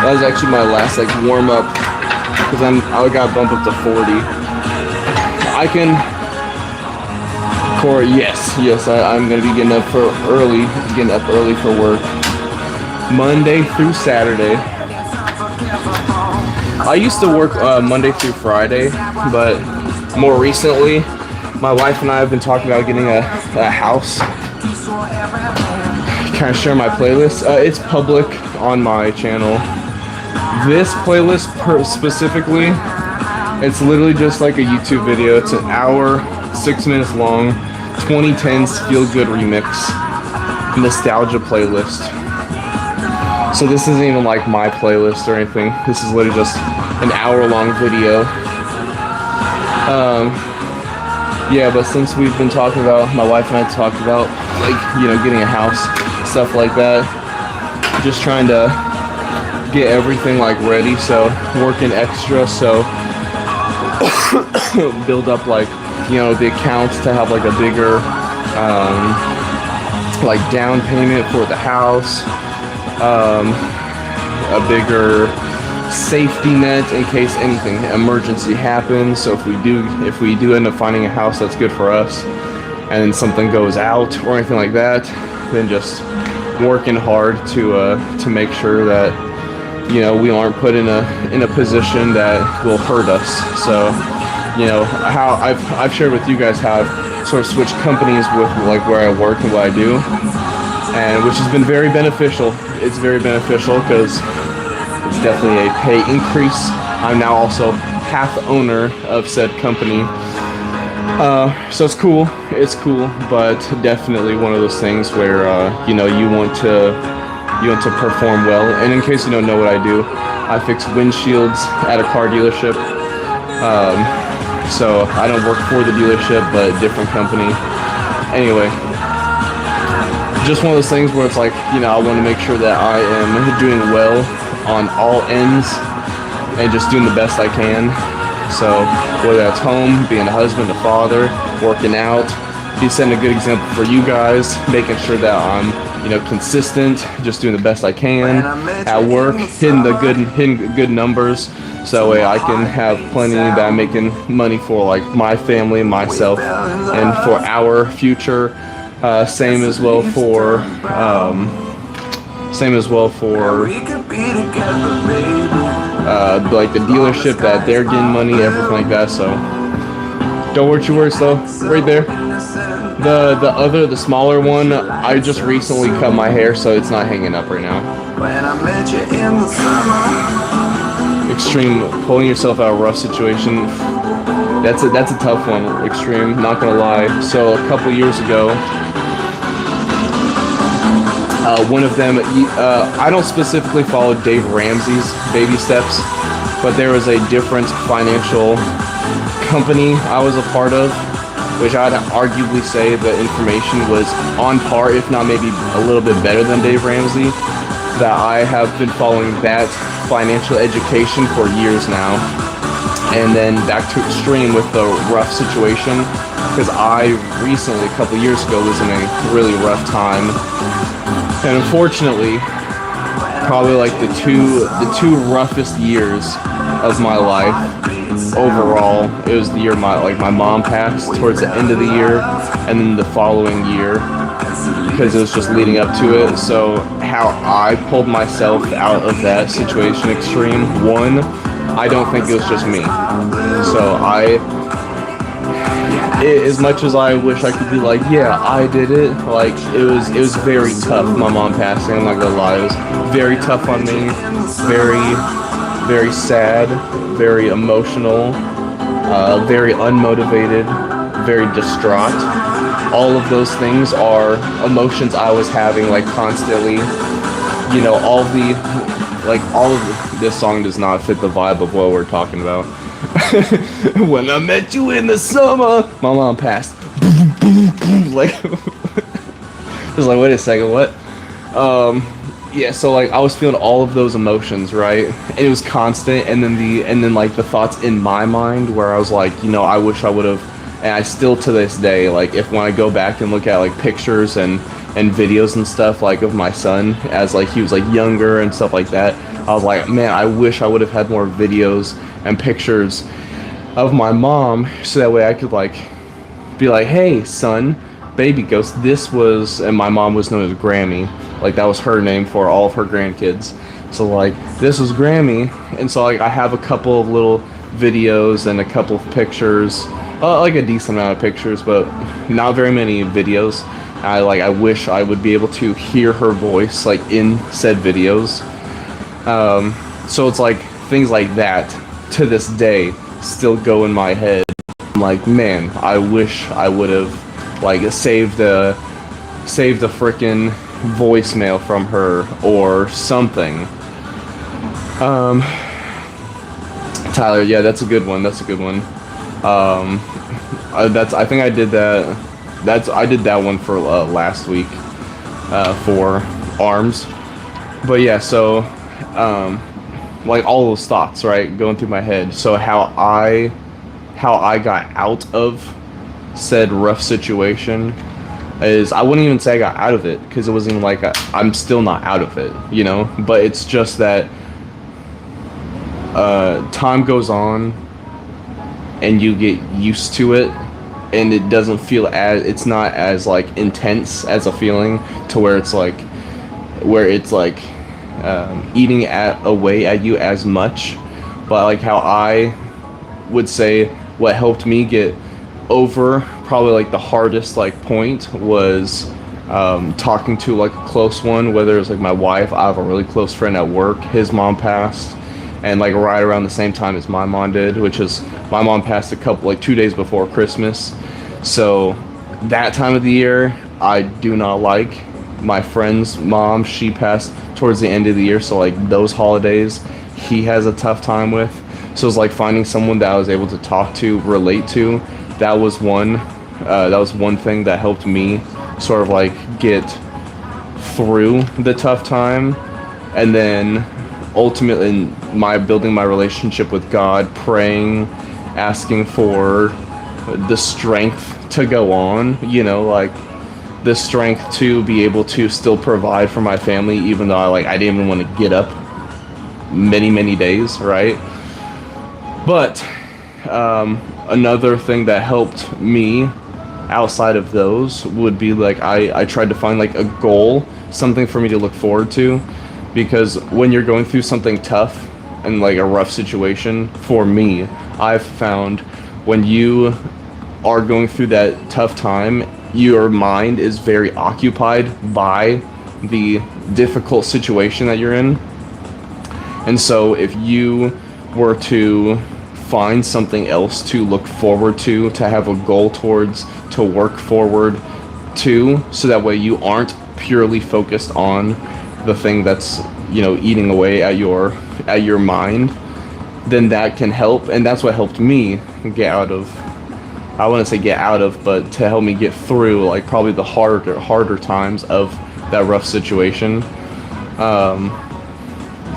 That was actually my last like warm up because I got bumped up to 40. I can. Corey, yes, I'm gonna be getting up early for work, Monday through Saturday. I used to work Monday through Friday, but more recently, my wife and I have been talking about getting a house. Kind of share my playlist. It's public on my channel. This playlist specifically, it's literally just like a YouTube video. It's an hour, 6 minutes long, 2010s Feel Good Remix, nostalgia playlist. So this isn't even like my playlist or anything. This is literally just an hour-long video. Yeah, but since we've been talking about, my wife and I talked about, like, you know, getting a house, stuff like that, just trying to get everything, like, ready, so working extra, so build up, like, you know, the accounts to have, like, a bigger, like, down payment for the house, a bigger safety net in case anything emergency happens. So if we do end up finding a house that's good for us and then something goes out or anything like that, then just working hard to make sure that, you know, we aren't put in a position that will hurt us. So, you know, how I've shared with you guys how I've sort of switched companies with like where I work and what I do, and which has been very beneficial. It's very beneficial because it's definitely a pay increase. I'm now also half owner of said company. So it's cool, but definitely one of those things where, you know, you want to perform well. And in case you don't know what I do, I fix windshields at a car dealership. So I don't work for the dealership, but a different company. Anyway, just one of those things where it's like, you know, I want to make sure that I am doing well on all ends and just doing the best I can. So whether that's home, being a husband, a father, working out, be setting a good example for you guys, making sure that I'm, you know, consistent, just doing the best I can at work, hitting good numbers, so I can have plenty that I'm making money for, like, my family, myself, and for our future. Same as well for like the dealership, that they're getting money, everything like that. So don't worry too much though. Right there, the smaller one, I just recently cut my hair, so it's not hanging up right now. Extreme, pulling yourself out of a rough situation. That's a tough one. Extreme, not gonna lie. So a couple years ago, one of them, I don't specifically follow Dave Ramsey's Baby Steps, but there was a different financial company I was a part of, which I'd arguably say the information was on par, if not maybe a little bit better than Dave Ramsey, that I have been following that financial education for years now. And then back to Extreme with the rough situation, because I recently, a couple years ago, was in a really rough time. And unfortunately, probably like the two roughest years of my life overall, it was the year my mom passed towards the end of the year, and then the following year, because it was just leading up to it. So how I pulled myself out of that situation, Extreme, one, I don't think it was just me. So as much as I wish I could be like, yeah, I did it, like, it was very tough, my mom passing, I'm not gonna lie, it was very tough on me, very, very sad, very emotional, very unmotivated, very distraught. All of those things are emotions I was having, like, constantly, you know, all of this song does not fit the vibe of what we're talking about. When I met you in the summer, my mom passed. Like, just like, wait a second, what? Yeah, so like I was feeling all of those emotions, right? And it was constant, and then like the thoughts in my mind where I was like, you know, I wish I would have, and I still to this day, like, if when I go back and look at like pictures and videos and stuff like of my son as like he was like younger and stuff like that, I was like, man, I wish I would have had more videos and pictures of my mom, so that way I could like be like, hey son, baby ghost, this was, and my mom was known as Grammy, like that was her name for all of her grandkids. So like, this was Grammy, and so like I have a couple of little videos and a couple of pictures, like a decent amount of pictures, but not very many videos. I wish I would be able to hear her voice like in said videos. So it's like things like that to this day still go in my head. I'm like, man, I wish I would have like saved the frickin' voicemail from her or something. Tyler, yeah, that's a good one. That's a good one. I think I did that. I did that one for last week for arms. But yeah, so like all those thoughts, right, going through my head. So how I got out of said rough situation is, I wouldn't even say I got out of it, because it wasn't even like I'm still not out of it, you know. But it's just that time goes on and you get used to it, and it doesn't feel as, it's not as like intense as a feeling, to where it's like eating away at you as much. But like how I would say what helped me get over probably like the hardest like point was talking to like a close one, whether it's like my wife. I have a really close friend at work, his mom passed, and like right around the same time as my mom did, which is, my mom passed 2 days before Christmas. So that time of the year I do not like. My friend's mom, she passed towards the end of the year, so like those holidays he has a tough time with. So it's like finding someone that I was able to talk to, relate to. That was one thing that helped me sort of like get through the tough time. And then ultimately building my relationship with God, praying, asking for the strength to go on, you know, like the strength to be able to still provide for my family, even though I didn't even want to get up many days, right? But another thing that helped me outside of those would be like I tried to find like a goal, something for me to look forward to, because when you're going through something tough and like a rough situation, for me, I've found when you are going through that tough time, your mind is very occupied by the difficult situation that you're in. And so if you were to find something else to look forward to have a goal towards, to work forward to, so that way you aren't purely focused on the thing that's, you know, eating away at your mind, then that can help. And that's what helped me get out of, I wouldn't say get out of, but to help me get through like probably the harder times of that rough situation.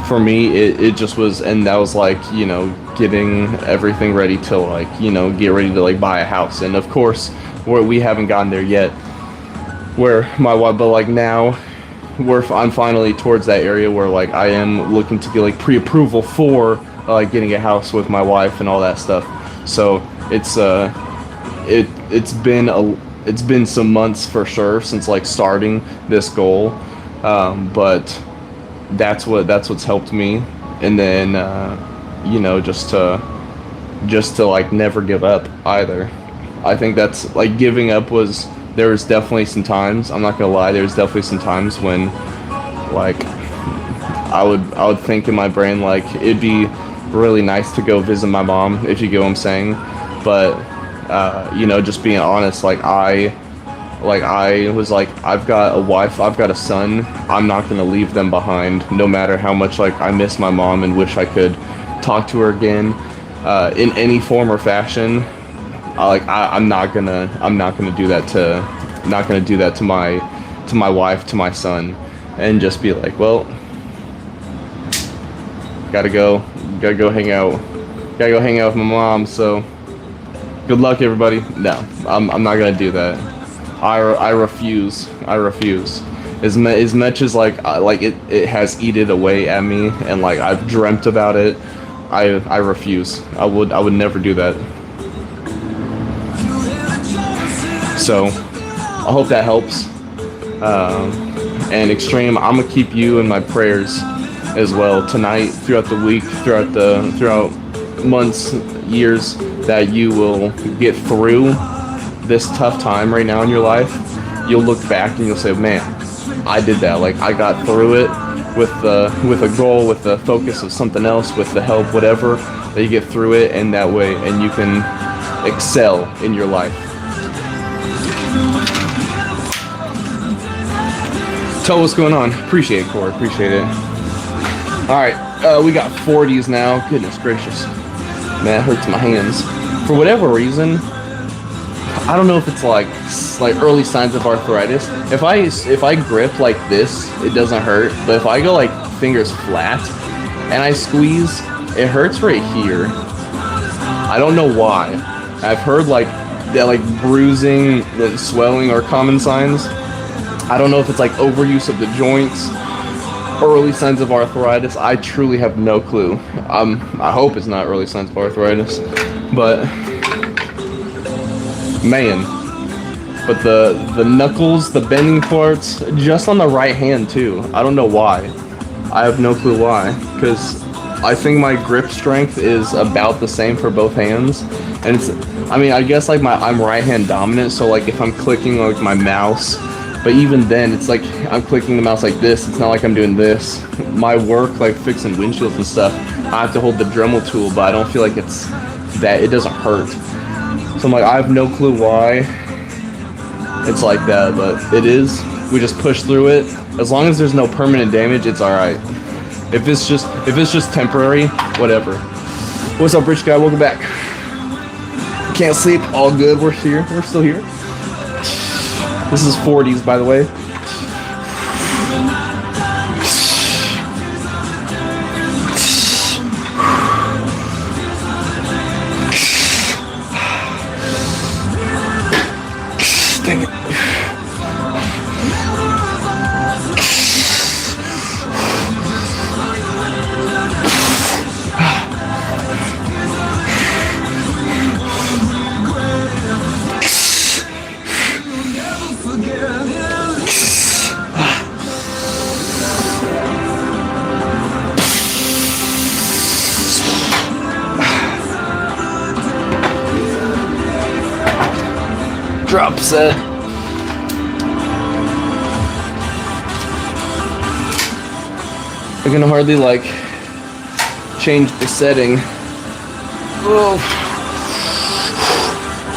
For me, it just was, and that was like, you know, getting everything ready to like, you know, get ready to like buy a house. And of course, we haven't gotten there yet, where my wife, but like now I'm finally towards that area where like I am looking to get like pre-approval for like getting a house with my wife and all that stuff. So it's been some months for sure since like starting this goal, but that's what's helped me. And then you know, just to like never give up either. I think that's like, giving up was, there was definitely some times, I'm not gonna lie, there's definitely some times when like I would think in my brain like it'd be really nice to go visit my mom, if you get what I'm saying. But you know, just being honest, like I was like, I've got a wife, I've got a son, I'm not gonna leave them behind, no matter how much like I miss my mom and wish I could talk to her again in any form or fashion. I'm not gonna do that to my wife, to my son, and just be like, well, gotta go hang out with my mom, so good luck everybody. No, I'm not gonna do that. I refuse. As much as like it has eaten away at me, and like I've dreamt about it, I refuse. I would never do that. So I hope that helps. And Extreme, I'm gonna keep you in my prayers as well tonight, throughout the week, throughout months, years, that you will get through this tough time right now in your life. You'll look back and you'll say, man, I did that. Like, I got through it with a goal, with the focus of something else, with the help, whatever, that you get through it, and that way, and you can excel in your life. Tell what's going on. Appreciate it, Corey. Appreciate it. All right, we got 40s now. Goodness gracious, man, that hurts my hands. For whatever reason, I don't know if it's like early signs of arthritis. If I grip like this, it doesn't hurt. But if I go like fingers flat and I squeeze, it hurts right here. I don't know why. I've heard like that, like bruising, the swelling are common signs. I don't know if it's like overuse of the joints, early signs of arthritis. I truly have no clue. I hope it's not early signs of arthritis, but man. But the knuckles, the bending parts, just on the right hand too. I don't know why. I have no clue why, because I think my grip strength is about the same for both hands, and it's. I mean, I guess like I'm right hand dominant, so like if I'm clicking like my mouse. But even then, it's like I'm clicking the mouse like this. It's not like I'm doing this. My work, like fixing windshields and stuff, I have to hold the Dremel tool, but I don't feel like it's that. It doesn't hurt. So I'm like, I have no clue why it's like that, but it is. We just push through it. As long as there's no permanent damage, it's all right. If it's just temporary, whatever. What's up, rich guy? Welcome back. Can't sleep. All good. We're here. We're still here. This is 40s, by the way. Dang it. Drop set. I can hardly like change the setting. Oh.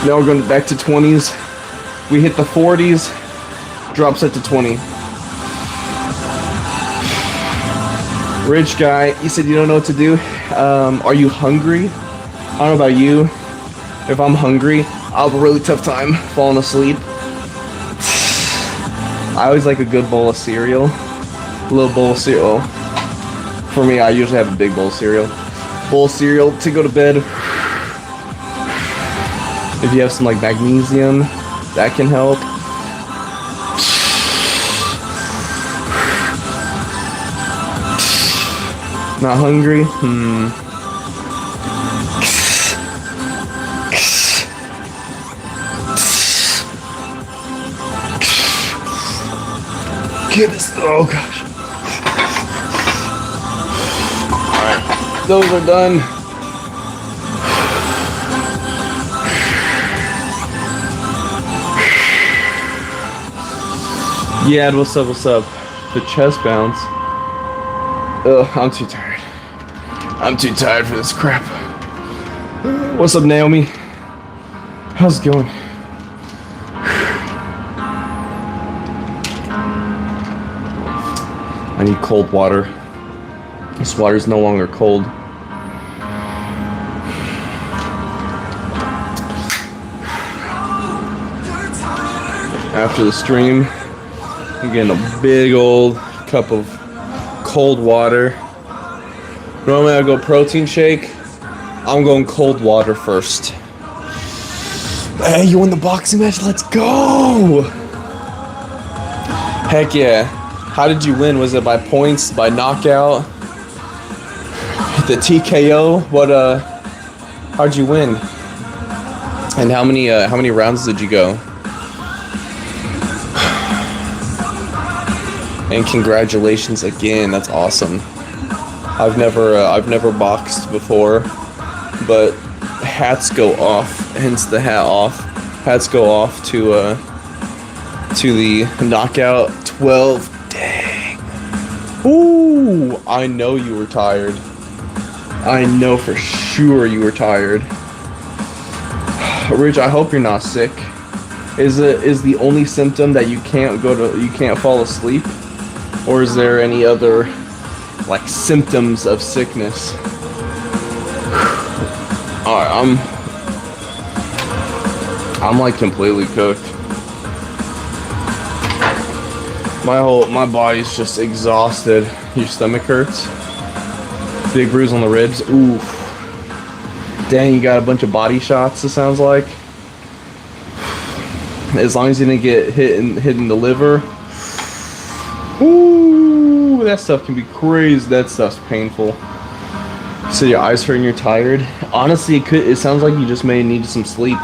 Now we're going back to 20s. We hit the 40s. Drop set to 20. Rich guy, you said you don't know what to do. Are you hungry? I don't know about you. If I'm hungry, I'll have a really tough time falling asleep. I always like a good bowl of cereal. A little bowl of cereal. For me, I usually have a big bowl of cereal. Bowl of cereal to go to bed. If you have some like magnesium, that can help. Not hungry? Goodness, oh gosh. Alright, those are done. Yeah, what's up, what's up? The chest bounce. Ugh, I'm too tired. I'm too tired for this crap. What's up, Naomi? How's it going? I need cold water. This water's no longer cold. After the stream, I'm getting a big old cup of cold water. Normally I go protein shake. I'm going cold water first. Hey, you won the boxing match? Let's go! Heck yeah. How did you win? Was it by points, by knockout? The TKO? How'd you win? And how many rounds did you go? And congratulations again. That's awesome. I've never boxed before, but hats go off. Hence the hat off. Hats go off to the knockout 12. Dang. Ooh, I know you were tired. I know for sure you were tired. Rich, I hope you're not sick. Is the only symptom that you can't fall asleep? Or is there any other like symptoms of sickness? Alright, I'm like completely cooked. My body's just exhausted. Your stomach hurts? Big bruise on the ribs? Ooh. Dang, you got a bunch of body shots, it sounds like. As long as you didn't get hit in the liver. Ooh, that stuff can be crazy. That stuff's painful. So your eyes hurt and you're tired. Honestly, it sounds like you just may need some sleep.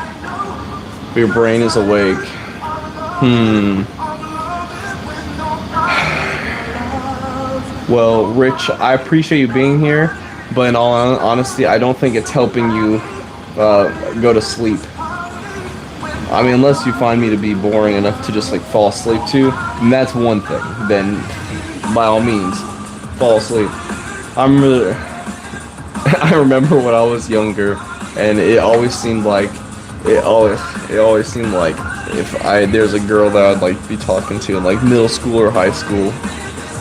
But your brain is awake. Well, Rich, I appreciate you being here, but in all honesty, I don't think it's helping you go to sleep. I mean, unless you find me to be boring enough to just like fall asleep to, and that's one thing. Then, by all means, fall asleep. I remember when I was younger, and it always seemed like if there's a girl that I'd like be talking to in like middle school or high school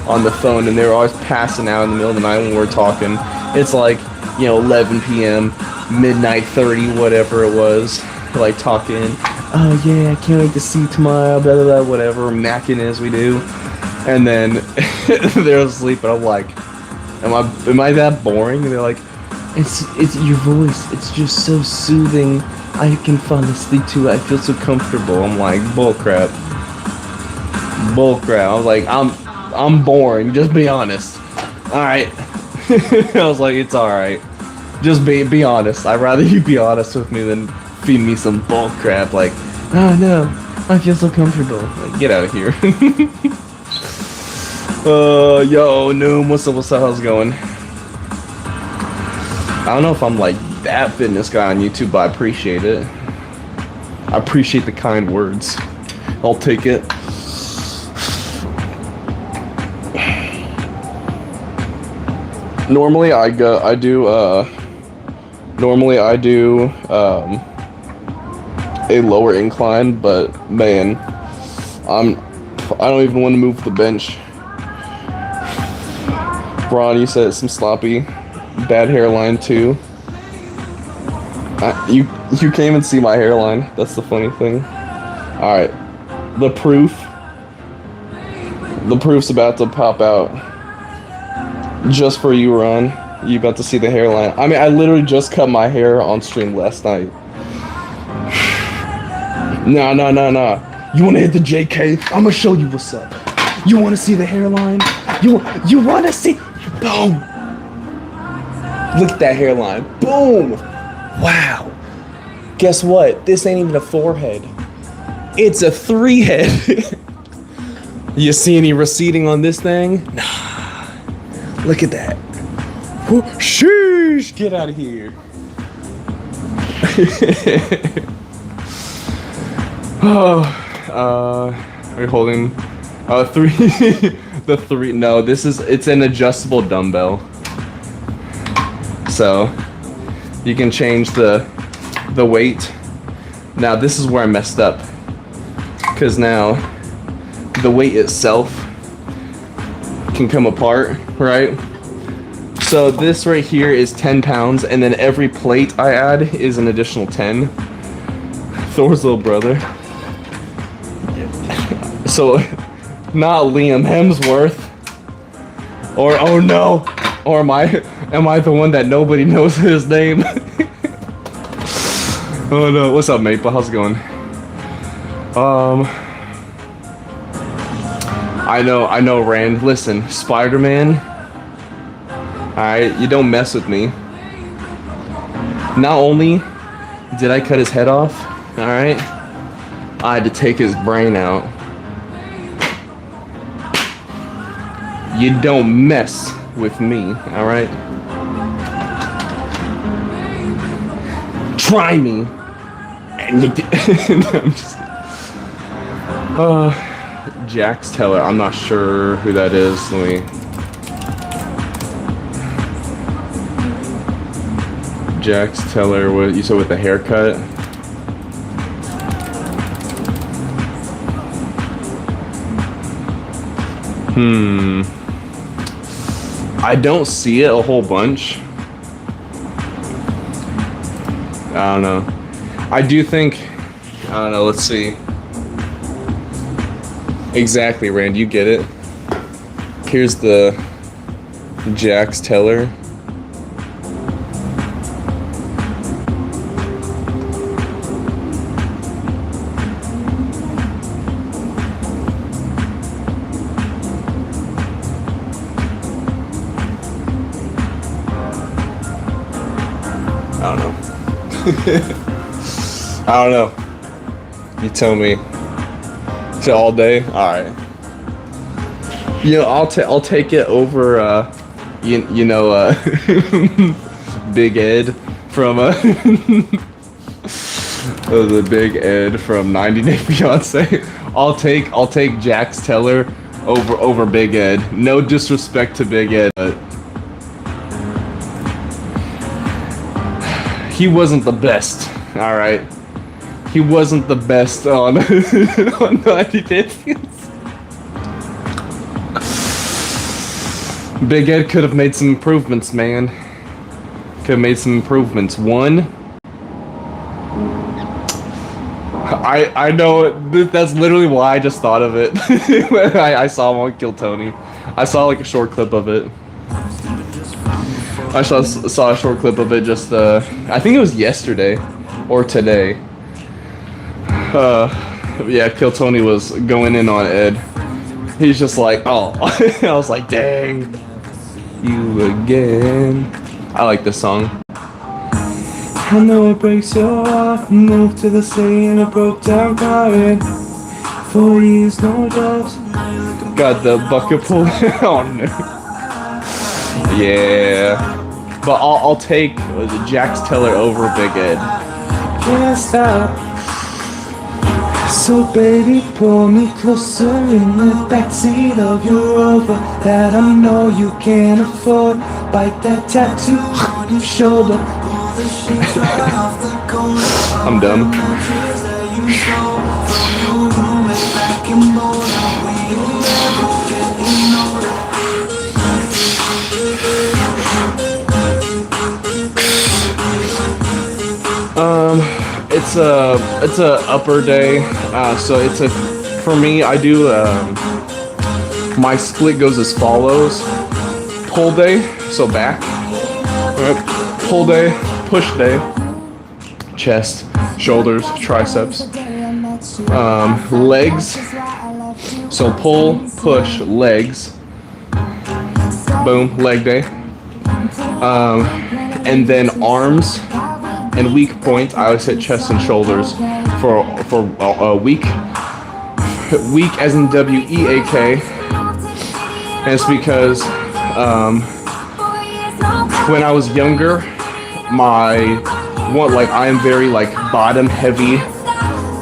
on the phone, and they were always passing out in the middle of the night when we were talking. It's like, 11 p.m., midnight 30, whatever it was, like talking. Oh yeah, I can't wait to see you tomorrow, blah blah blah, whatever, macking as we do. And then they're asleep, and I'm like, am I that boring? And they're like, it's your voice, it's just so soothing. I can fall asleep to it. I feel so comfortable. I'm like, bullcrap. I was like, I'm boring. Just be honest. All right. I was like, it's all right. Just be honest. I'd rather you be honest with me than feed me some bullcrap. Like, oh no, I feel so comfortable. Like, get out of here. Yo, Noom, what's up? How's it going? I don't know if I'm like that fitness guy on YouTube, but I appreciate it. I appreciate the kind words. I'll take it. Normally I do a lower incline, but man, I don't even want to move the bench. Ron, you said some sloppy, bad hairline too. You can't even see my hairline. That's the funny thing. All right, the proof's about to pop out. Just for you, Ron. You about to see the hairline. I mean, I literally just cut my hair on stream last night. Nah. You wanna hit the JK? I'm gonna show you what's up. You wanna see the hairline? You wanna see? Boom! Look at that hairline. Boom! Wow. Guess what? This ain't even a 4-head. It's a 3-head. You see any receding on this thing? Nah. Look at that. Whew, sheesh! Get out of here. Are you holding 3? The 3. No, it's an adjustable dumbbell. So you can change the weight. Now this is where I messed up. Cause now the weight itself can come apart, right? So this right here is 10 pounds, and then every plate I add is an additional 10. Thor's little brother. So, not Liam Hemsworth. Or, oh no! Or am I the one that nobody knows his name? Oh no, what's up, Maple? How's it going? I know, Rand. Listen, Spider-Man. Alright, you don't mess with me. Not only did I cut his head off, alright, I had to take his brain out. You don't mess with me, alright? Try me. And you I'm just... Jax Teller. I'm not sure who that is. Let me... Jax Teller, what you said with the haircut? I don't see it a whole bunch. I don't know. I do think, I don't know, let's see. Exactly, Rand, you get it. Here's the Jax Teller. I don't know. I don't know. You tell me. To all day? Alright. You know, I'll take it over you know Big Ed from the Big Ed from 90 Day Fiancé. I'll take Jax Teller over Big Ed. No disrespect to Big Ed, but he wasn't the best, alright? He wasn't the best on 90 Day Fiancé. Big Ed could have made some improvements, man. Could have made some improvements. One, I know that's literally why I just thought of it. When I saw him on Kill Tony. I saw like a short clip of it. I saw a short clip of it just I think it was yesterday or today. Yeah, Kill Tony was going in on Ed. He's just like, oh. I was like, dang, you again. I like this song. I know it breaks your heart. Moved to the city in a broke down car. 4 years, no jobs. Got the bucket pulled. Oh no. Yeah. But I'll take Jax Teller over Big Ed. Can't stop. So baby, pull me closer in the backseat of your Rover that I know you can't afford. Bite that tattoo on your shoulder. I'm done. It's a upper day, so it's a, for me, I do, my split goes as follows. Pull day, so back, right? Pull day, push day, chest, shoulders, triceps, legs, so pull, push, legs, boom, leg day, and then arms. And weak points, I always hit chest and shoulders for weak. Weak as in W-E-A-K. And it's because when I was younger, I am very like bottom heavy.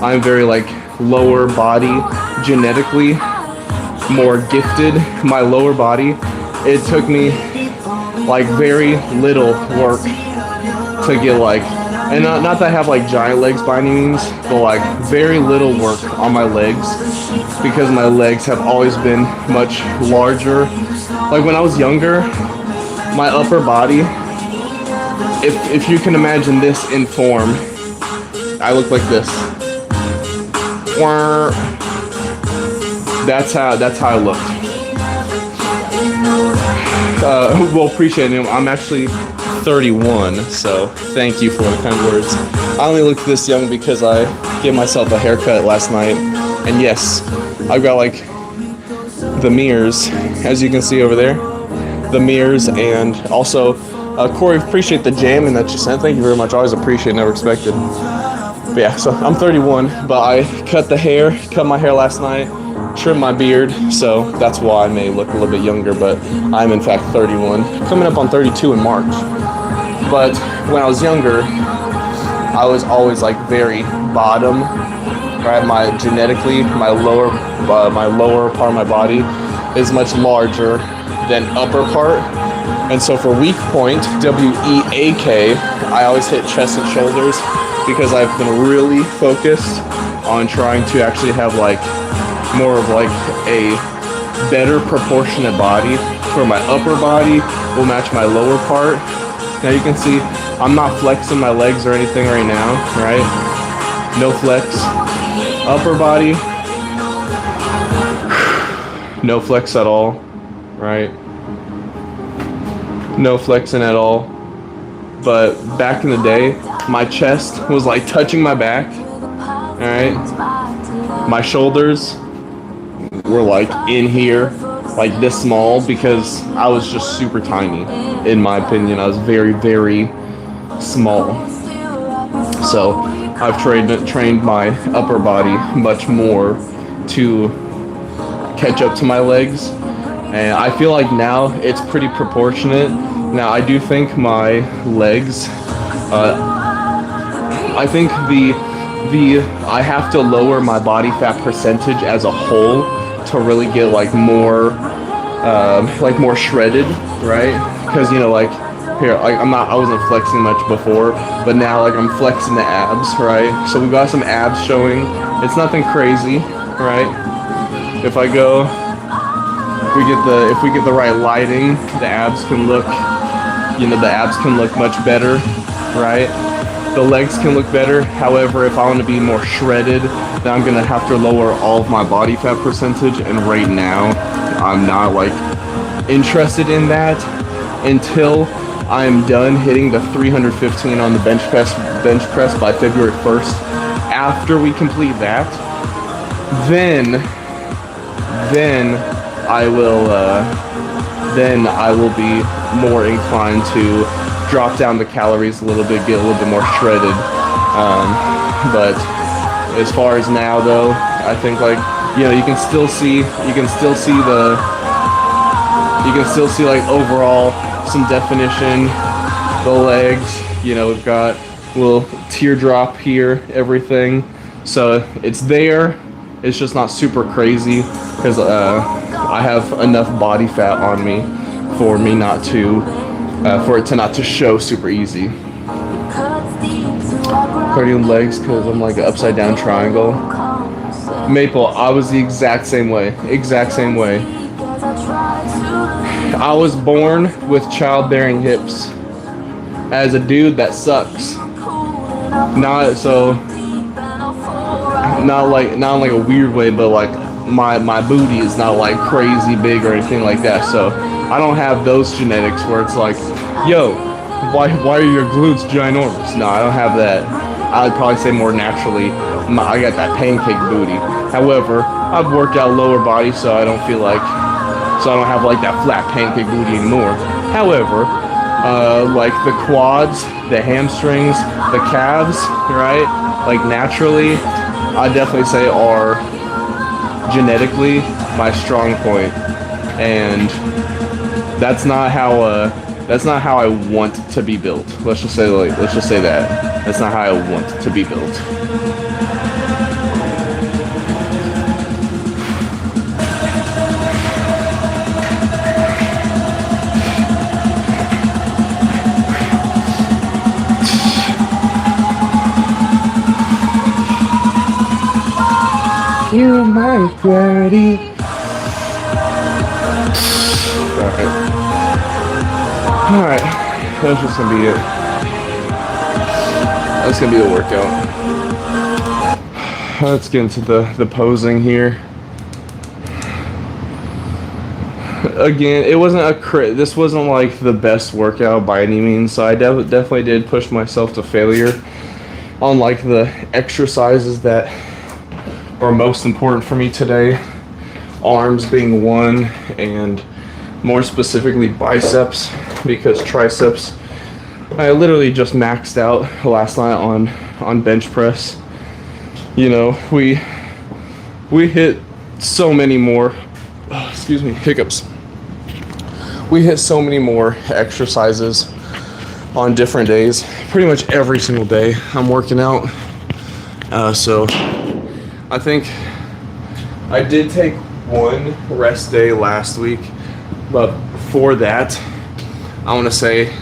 I'm very like lower body, genetically more gifted. My lower body, it took me like very little work to get like, and not that I have like giant legs by any means, but like very little work on my legs because my legs have always been much larger. Like when I was younger, my upper body, if you can imagine this in form, I look like this. That's how I looked. Well, appreciate it. I'm actually 31, so thank you for the kind words. I only looked this young because I gave myself a haircut last night, and yes, I've got like the mirrors, as you can see over there, the mirrors, and also Corey, appreciate the jamming that you sent. Thank you very much. Always appreciate, never expected. But yeah, so I'm 31, but I cut my hair last night, trimmed my beard, so that's why I may look a little bit younger, but I'm in fact 31, coming up on 32 in March. But when I was younger, I was always like very bottom, right? Genetically, my lower part of my body is much larger than upper part. And so for weak point, W-E-A-K, I always hit chest and shoulders because I've been really focused on trying to actually have like more of like a better proportionate body where my upper body will match my lower part. Now you can see I'm not flexing my legs or anything right now, right? No flex. Upper body, no flex at all, right? No flexing at all. But back in the day, my chest was like touching my back, all right? My shoulders were like in here, like this small, because I was just super tiny. In my opinion, I was very, very small. So I've trained my upper body much more to catch up to my legs, and I feel like now it's pretty proportionate. Now I do think my legs, I think I have to lower my body fat percentage as a whole to really get like more shredded, right? Because you know, like here, like I wasn't flexing much before, but now like I'm flexing the abs, right? So we got some abs showing. It's nothing crazy, right? If we get the right lighting, the abs can look much better, right? The legs can look better. However, if I want to be more shredded, then I'm gonna have to lower all of my body fat percentage, and right now I'm not like interested in that until I'm done hitting the 315 on the bench press by February 1st. After we complete that, then I will be more inclined to drop down the calories a little bit, get a little bit more shredded. But as far as now, though, I think like you can still see like overall some definition. The legs, we've got a little teardrop here, everything. So it's there. It's just not super crazy because I have enough body fat on me for it not to show super easy. Cardio legs because I'm like an upside down triangle. Maple, I was the exact same way. I was born with childbearing hips. As a dude, that sucks. Not in like a weird way, but like my booty is not like crazy big or anything like that. So I don't have those genetics where it's like, yo, why are your glutes ginormous? No, I don't have that. I'd probably say more naturally, I got that pancake booty. However, I've worked out lower body, so I don't have like that flat pancake booty anymore. However, like the quads, the hamstrings, the calves, right? Like naturally, I definitely say are genetically my strong point, and that's not how I want to be built. Let's just say that. That's not how I want to be built. You're my priority. Alright. That's just gonna be it. That's gonna be the workout. Let's get into the posing here. Again, this wasn't like the best workout by any means, so I definitely did push myself to failure on like the exercises that are most important for me today. arms being one, and more specifically biceps, because triceps I literally just maxed out last night on bench press. You know, we hit so many more excuse me, hiccups. We hit so many more exercises on different days. Pretty much every single day I'm working out. So I think I did take one rest day last week, but for that, I want to say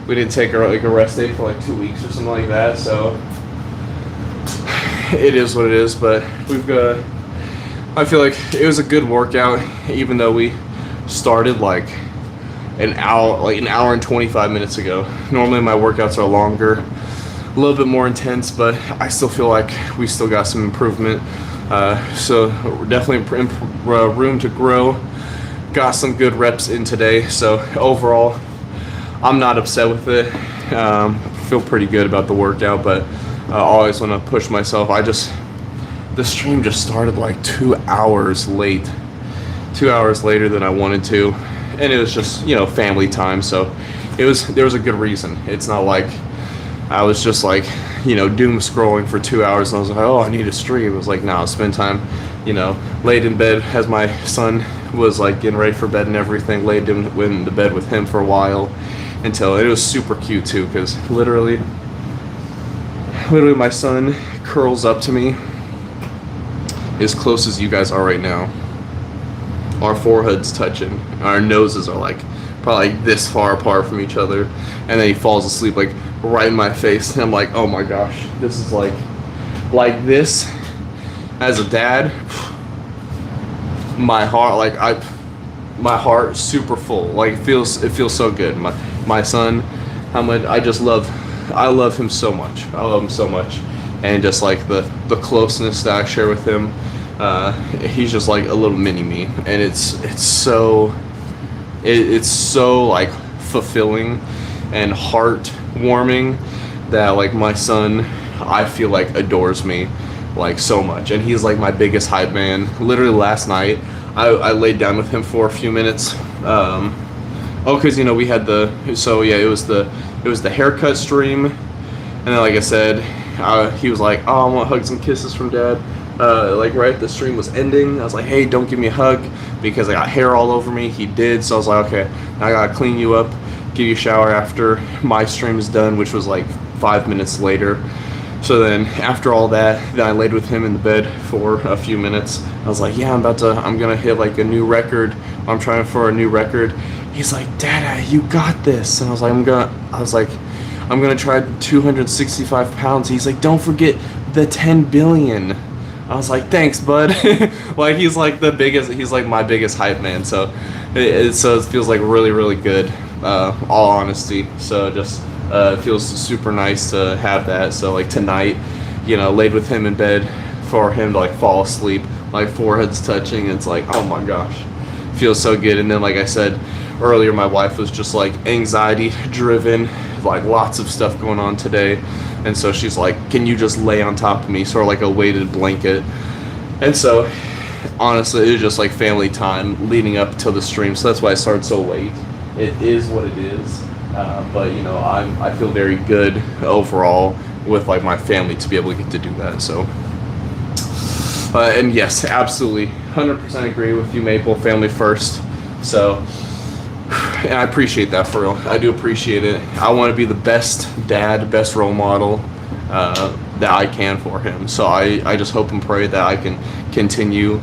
we did take a rest day for like 2 weeks or something like that. So it is what it is. But I feel like it was a good workout, even though we started like an hour and 25 minutes ago. Normally my workouts are longer, a little bit more intense, but I still feel like we still got some improvement. So definitely room to grow. Got some good reps in today. So overall, I'm not upset with it. Feel pretty good about the workout, but I always want to push myself. The stream just started like 2 hours late. 2 hours later than I wanted to. And it was just, you know, family time, so there was a good reason. It's not like I was just like, you know, doom scrolling for 2 hours and I was like, oh, I need a stream. It was like, no, spend time, you know, laid in bed as my son was like getting ready for bed and everything, laid in the bed with him for a while until it was super cute too, because literally my son curls up to me as close as you guys are right now. Our foreheads touching, our noses are like probably like this far apart from each other, and then he falls asleep like right in my face, and I'm like, oh my gosh, this is like this as a dad. My heart super full, like it feels so good. My son, I love him so much. I love him so much, and just like the closeness that I share with him. He's just like a little mini me, and it's so like fulfilling and heartwarming that like my son, I feel like adores me like so much, and he's like my biggest hype man. Literally last night I laid down with him for a few minutes. Because you know we had it was the haircut stream, and then like I said, he was like, oh, I want hugs and kisses from dad. Like right as the stream was ending, I was like, hey, don't give me a hug because I got hair all over me. He did, so I was like, okay, now I gotta clean you up, give you a shower after my stream is done, which was like 5 minutes later. So then after all that, then I laid with him in the bed for a few minutes. I was like, yeah, I'm gonna hit like a new record. I'm trying for a new record. He's like, Dada, you got this. And I was like, I'm gonna try 265 pounds. He's like, don't forget the 10 billion. I was like, thanks, bud. Like he's like my biggest hype man. So it feels like really, really good. All honesty. So just it feels super nice to have that. So like tonight, you know, laid with him in bed for him to like fall asleep, like foreheads touching. It's like, oh my gosh, feels so good. And then like I said earlier, my wife was just like anxiety driven, like lots of stuff going on today. And so she's like, can you just lay on top of me, sort of like a weighted blanket. And so honestly, it was just like family time leading up to the stream. So that's why I started so late. It is what it is. But you know, I feel very good overall with like my family to be able to get to do that. So and yes, absolutely 100% agree with you, Maple. Family first. So and I appreciate that, for real. I do appreciate it. I want to be the best dad, best role model that I can for him. So I just hope and pray that I can continue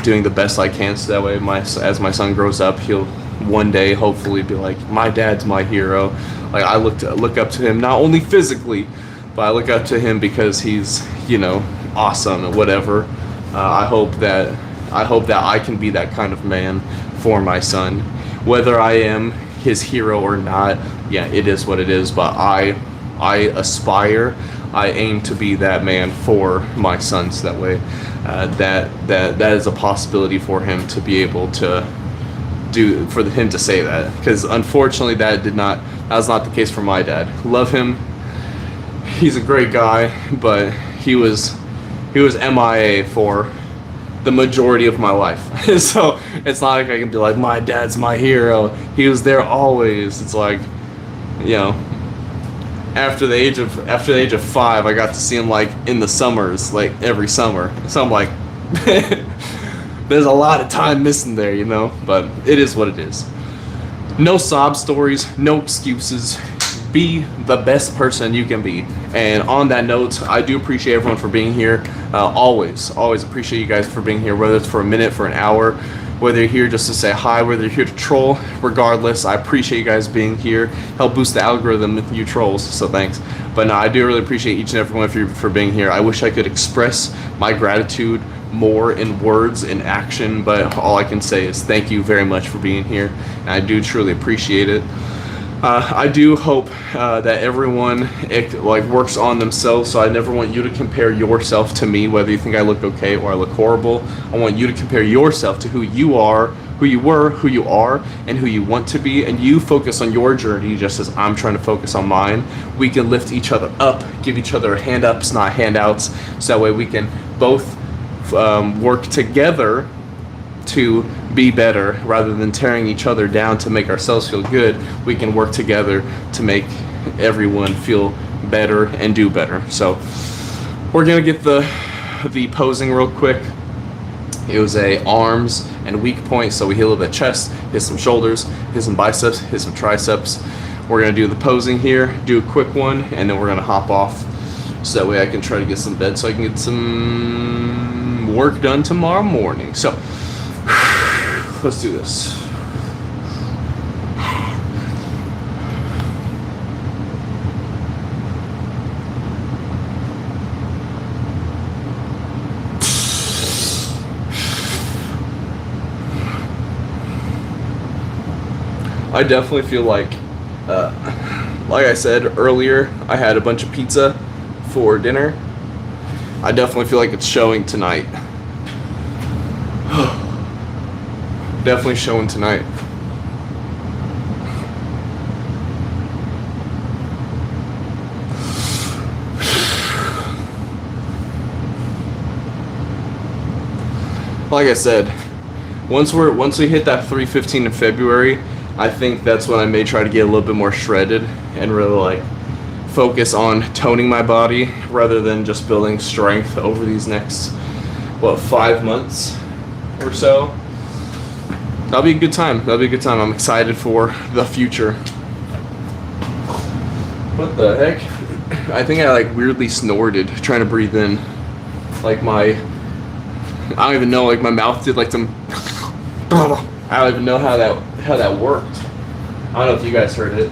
doing the best I can, so that way as my son grows up, he'll one day hopefully be like, my dad's my hero. Like I look up to him, not only physically, but I look up to him because he's, you know, awesome and whatever. I hope that I can be that kind of man for my son. Whether I am his hero or not, yeah, it is what it is. But I aspire, I aim to be that man for my son. So that way, that is a possibility for him to be able to do, for him to say that. Because unfortunately, that was not the case for my dad. Love him. He's a great guy, but he was MIA for the majority of my life. So it's not like I can be like, my dad's my hero. He was there always. It's like, you know, after the age of 5, I got to see him like in the summers, like every summer. So I'm like, there's a lot of time missing there, you know. But it is what it is. No sob stories, no excuses. Be the best person you can be. And on that note, I do appreciate everyone for being here. Always appreciate you guys for being here, whether it's for a minute, for an hour, whether you're here just to say hi, whether you're here to troll. Regardless, I appreciate you guys being here. Help boost the algorithm, you trolls, so thanks. But no, I do really appreciate each and every one of you for being here. I wish I could express my gratitude more in words and action, but all I can say is thank you very much for being here, and I do truly appreciate it. I do hope that everyone works on themselves. So I never want you to compare yourself to me, whether you think I look okay or I look horrible. I want you to compare yourself to who you are, who you were, who you are, and who you want to be. And you focus on your journey just as I'm trying to focus on mine. We can lift each other up, give each other hand ups, not handouts. So that way we can both work together to be better rather than tearing each other down to make ourselves feel good. We can work together to make everyone feel better and do better. So we're gonna get the posing real quick. It was a arms and weak point, so we hit a little bit chest, hit some shoulders, hit some biceps, hit some triceps. We're gonna do the posing here, do a quick one, and then we're gonna hop off so that way I can try to get some bed so I can get some work done tomorrow morning. So let's do this. I definitely feel like I said earlier, I had a bunch of pizza for dinner. I definitely feel like it's showing tonight. Definitely showing tonight. Like I said, once we hit that 315 in February, I think that's when I may try to get a little bit more shredded and really like focus on toning my body rather than just building strength over these next 5 months or so. That'll be a good time. I'm excited for the future. What the heck? I think I like weirdly snorted trying to breathe in. Like I don't even know, like my mouth did like some I don't even know how that worked. I don't know if you guys heard it.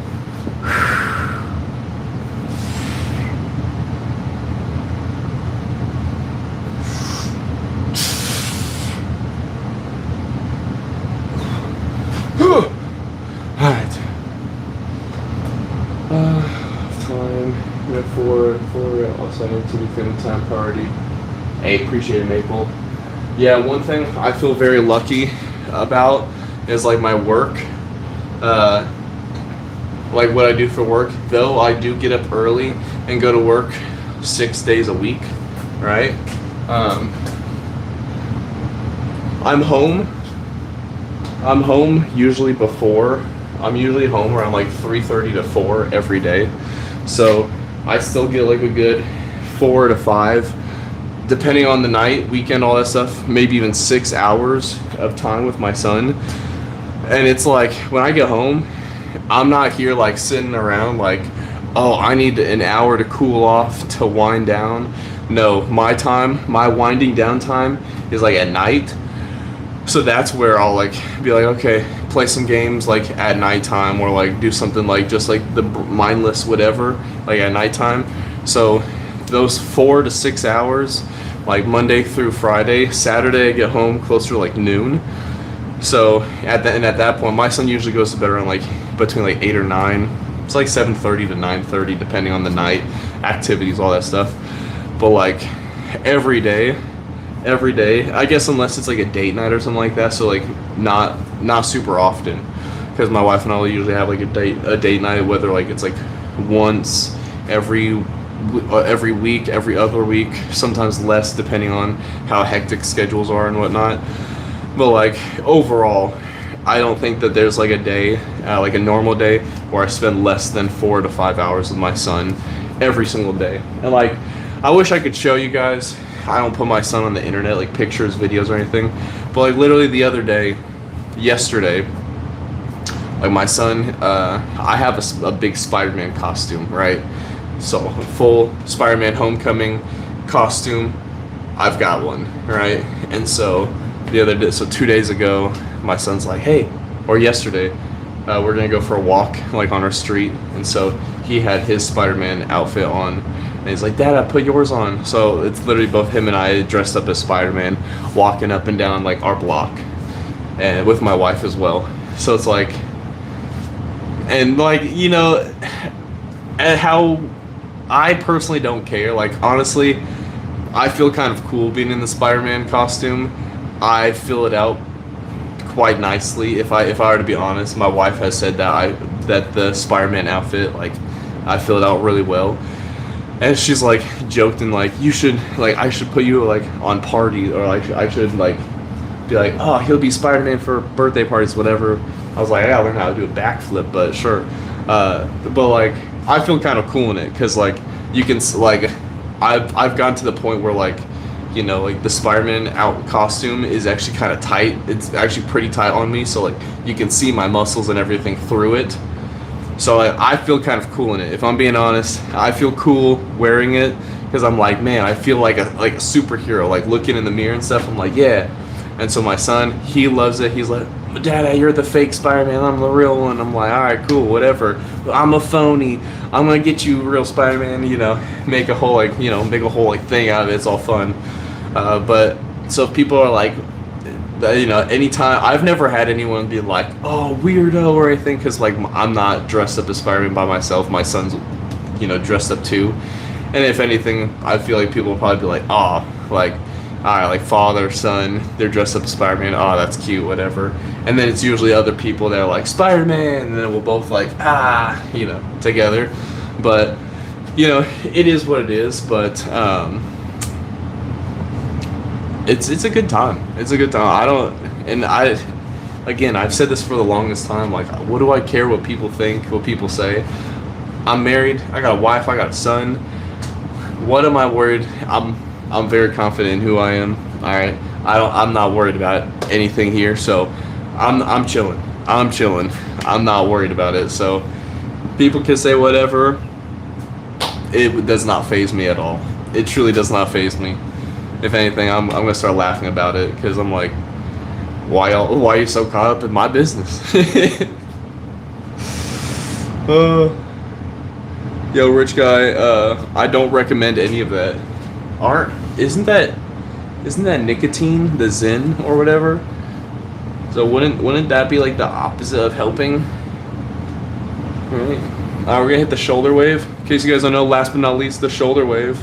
Alright. Time. We have four. Also, I need to be family time priority. Hey, appreciate it, Maple. Yeah, one thing I feel very lucky about is like my work. Like what I do for work. Though I do get up early and go to work 6 days a week, right? I'm home usually before. I'm usually home around like 3:30 to 4 every day. So I still get like a good 4 to 5, depending on the night, weekend, all that stuff, maybe even 6 hours of time with my son. And it's like when I get home, I'm not here like sitting around like, oh, I need an hour to cool off, to wind down. No, my winding down time is like at night. So that's where I'll like be like, okay, play some games like at nighttime, or like do something like just like the mindless whatever, like at nighttime. So those 4 to 6 hours, like Monday through Friday. Saturday I get home closer to like noon. So at that point, my son usually goes to bed around like between like 8 or 9. It's like 7:30 to 9:30 depending on the night, activities, all that stuff. But like every day, I guess, unless it's like a date night or something like that. So like not super often, because my wife and I will usually have like a date night, whether like it's like once every every week, every other week, sometimes less depending on how hectic schedules are and whatnot. But like overall, I don't think that there's like a day, like a normal day, where I spend less than 4 to 5 hours with my son every single day. And like, I wish I could show you guys. I don't put my son on the internet, like pictures, videos, or anything. But like literally the other day, yesterday, like my son, I have a big Spider-Man costume, right? So full Spider-Man Homecoming costume, I've got one, right? And so the other day, so 2 days ago, my son's like, hey, or yesterday, we're gonna go for a walk like on our street, and so he had his Spider-Man outfit on, and he's like, Dad, I put yours on. So it's literally both him and I dressed up as Spider-Man, walking up and down like our block, and with my wife as well. So it's like, and like, you know, and how I personally don't care. Like honestly, I feel kind of cool being in the Spider-Man costume. I fill it out quite nicely. If I were to be honest, my wife has said that the Spider-Man outfit, like, I fill it out really well. And she's like joked and like, you should, like, I should put you like on party, or like I should like be like, oh, he'll be Spider-Man for birthday parties, whatever. I was like, I gotta learn how to do a backflip, but sure. But like, I feel kind of cool in it because like you can like, I've gotten to the point where like, you know, like the Spider-Man out costume is actually kind of tight. It's actually pretty tight on me, so like you can see my muscles and everything through it. So like, I feel kind of cool in it. If I'm being honest, I feel cool wearing it because I'm like, man, I feel like a superhero. Like looking in the mirror and stuff, I'm like, yeah. And so my son, he loves it. He's like, Dad, you're the fake Spider-Man. I'm the real one. I'm like, all right, cool, whatever. I'm a phony. I'm gonna get you real Spider-Man. You know, make a whole thing out of it. It's all fun. But so if people are like, you know, anytime, I've never had anyone be like, oh, weirdo or anything, because like I'm not dressed up as Spider-Man by myself. My son's, you know, dressed up too. And if anything, I feel like people will probably be like, oh, like, all right, like father, son, they're dressed up as Spider-Man. Oh, that's cute, whatever. And then it's usually other people that are like Spider-Man, and then we'll both like, you know, together. But, you know, it is what it is. But it's a good time. It's a good time. I've said this for the longest time. Like, what do I care what people think, what people say? I'm married. I got a wife. I got a son. What am I worried? I'm very confident in who I am. All right. I'm not worried about anything here. So I'm chilling. I'm not worried about it. So people can say whatever. It does not faze me at all. It truly does not faze me. If anything, I'm gonna start laughing about it because I'm like, why are you so caught up in my business? Yo, rich guy, I don't recommend any of that. Isn't that nicotine, the Zen or whatever? So wouldn't that be like the opposite of helping? All right. We're gonna hit the shoulder wave. In case you guys don't know, last but not least, the shoulder wave.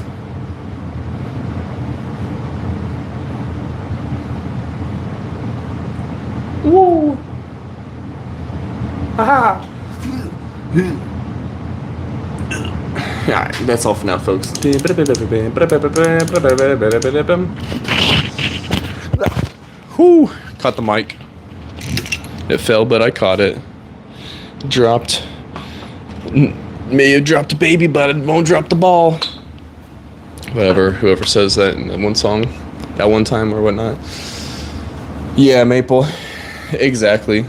Woo! Haha! Alright, that's all for now, folks. Whew! Caught the mic. It fell, but I caught it. Dropped. May have dropped a baby, but it won't drop the ball. Whatever, whoever says that in one song, that one time or whatnot. Yeah, Maple. Exactly.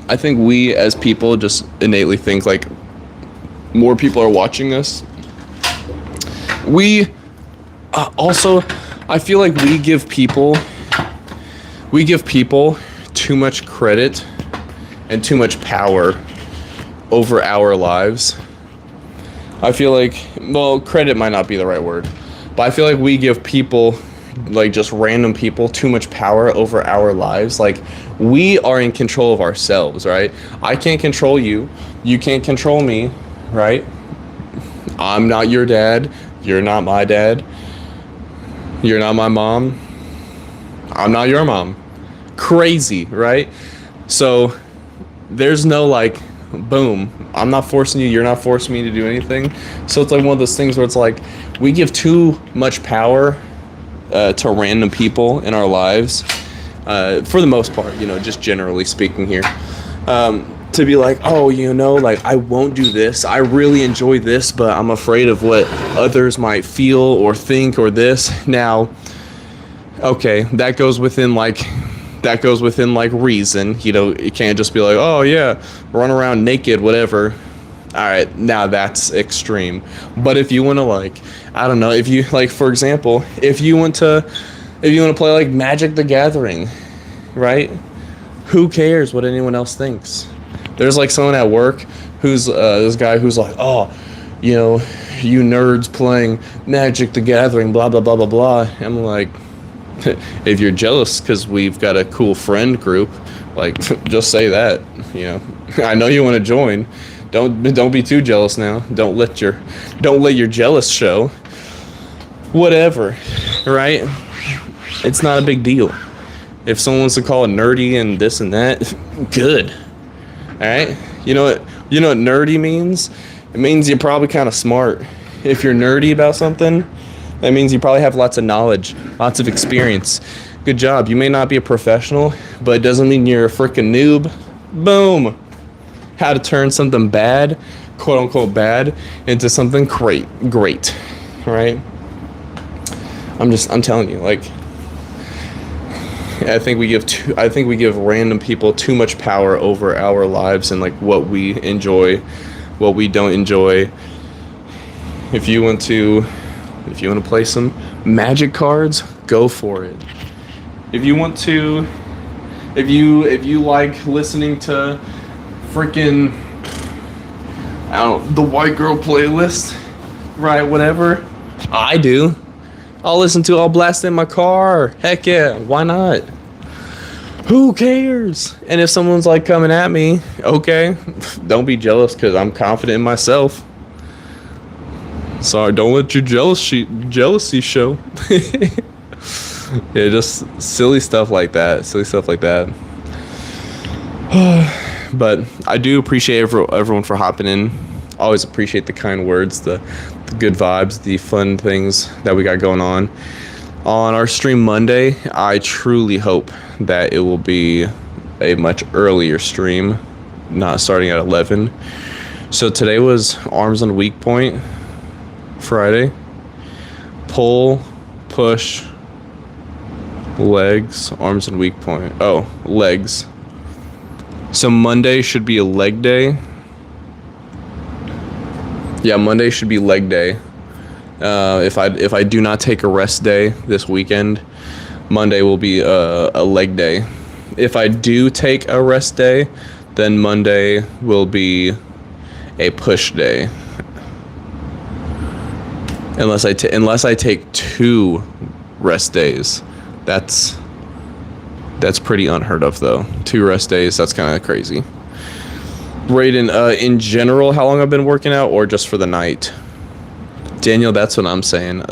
I think we as people just innately think like more people are watching us. We also, I feel like we give people too much credit and too much power over our lives. I feel like, well, credit might not be the right word, but I feel like we give people, like just random people, too much power over our lives. Like, we are in control of ourselves, right? I can't control you. You can't control me, right? I'm not your dad. You're not my dad. You're not my mom. I'm not your mom. Crazy, right? So there's no like, boom. I'm not forcing you, you're not forcing me to do anything. So it's like one of those things where it's like we give too much power to random people in our lives, for the most part, you know, just generally speaking here. To be like, oh, you know, like, I won't do this. I really enjoy this, but I'm afraid of what others might feel or think or this. Now, okay, that goes within like reason. You know, you can't just be like, oh yeah, run around naked, whatever. All right, now that's extreme. But if you want to, like, I don't know, if you, like, for example, if you want to play like Magic the Gathering, right? Who cares what anyone else thinks? There's like someone at work who's this guy who's like, oh, you know, you nerds playing Magic the Gathering, blah blah blah blah blah. I'm like, if you're jealous because we've got a cool friend group, like, just say that. You know, I know you want to join. Don't be too jealous now. Don't let your jealous show. Whatever, right? It's not a big deal. If someone wants to call it nerdy and this and that, good. All right. You know what nerdy means? It means you're probably kind of smart. If you're nerdy about something, that means you probably have lots of knowledge, lots of experience. Good job. You may not be a professional, but it doesn't mean you're a freaking noob. Boom. How to turn something bad, quote unquote bad, into something great, right? I'm telling you, like, I think we give random people too much power over our lives and like what we enjoy, what we don't enjoy. If you want to play some Magic cards, go for it. If you like listening to freaking, I don't know, the white girl playlist, right? Whatever. I do. I'll blast in my car. Heck yeah, why not? Who cares? And if someone's like coming at me, okay, don't be jealous because I'm confident in myself. Sorry, don't let your jealousy show. Yeah, just silly stuff like that. But I do appreciate everyone for hopping in. Always appreciate the kind words, the good vibes, the fun things that we got going on our stream Monday. I truly hope that it will be a much earlier stream, not starting at 11. So today was arms on weak point Friday. Pull, push, legs, arms and weak point. Oh, legs. So Monday should be a leg day. Yeah, Monday should be leg day. If I do not take a rest day this weekend, Monday will be a leg day. If I do take a rest day, then Monday will be a push day. Unless I take 2 rest days. That's pretty unheard of though. 2 rest days, that's kind of crazy. Raiden, in general, how long I've been working out, or just for the night? Daniel, that's what I'm saying.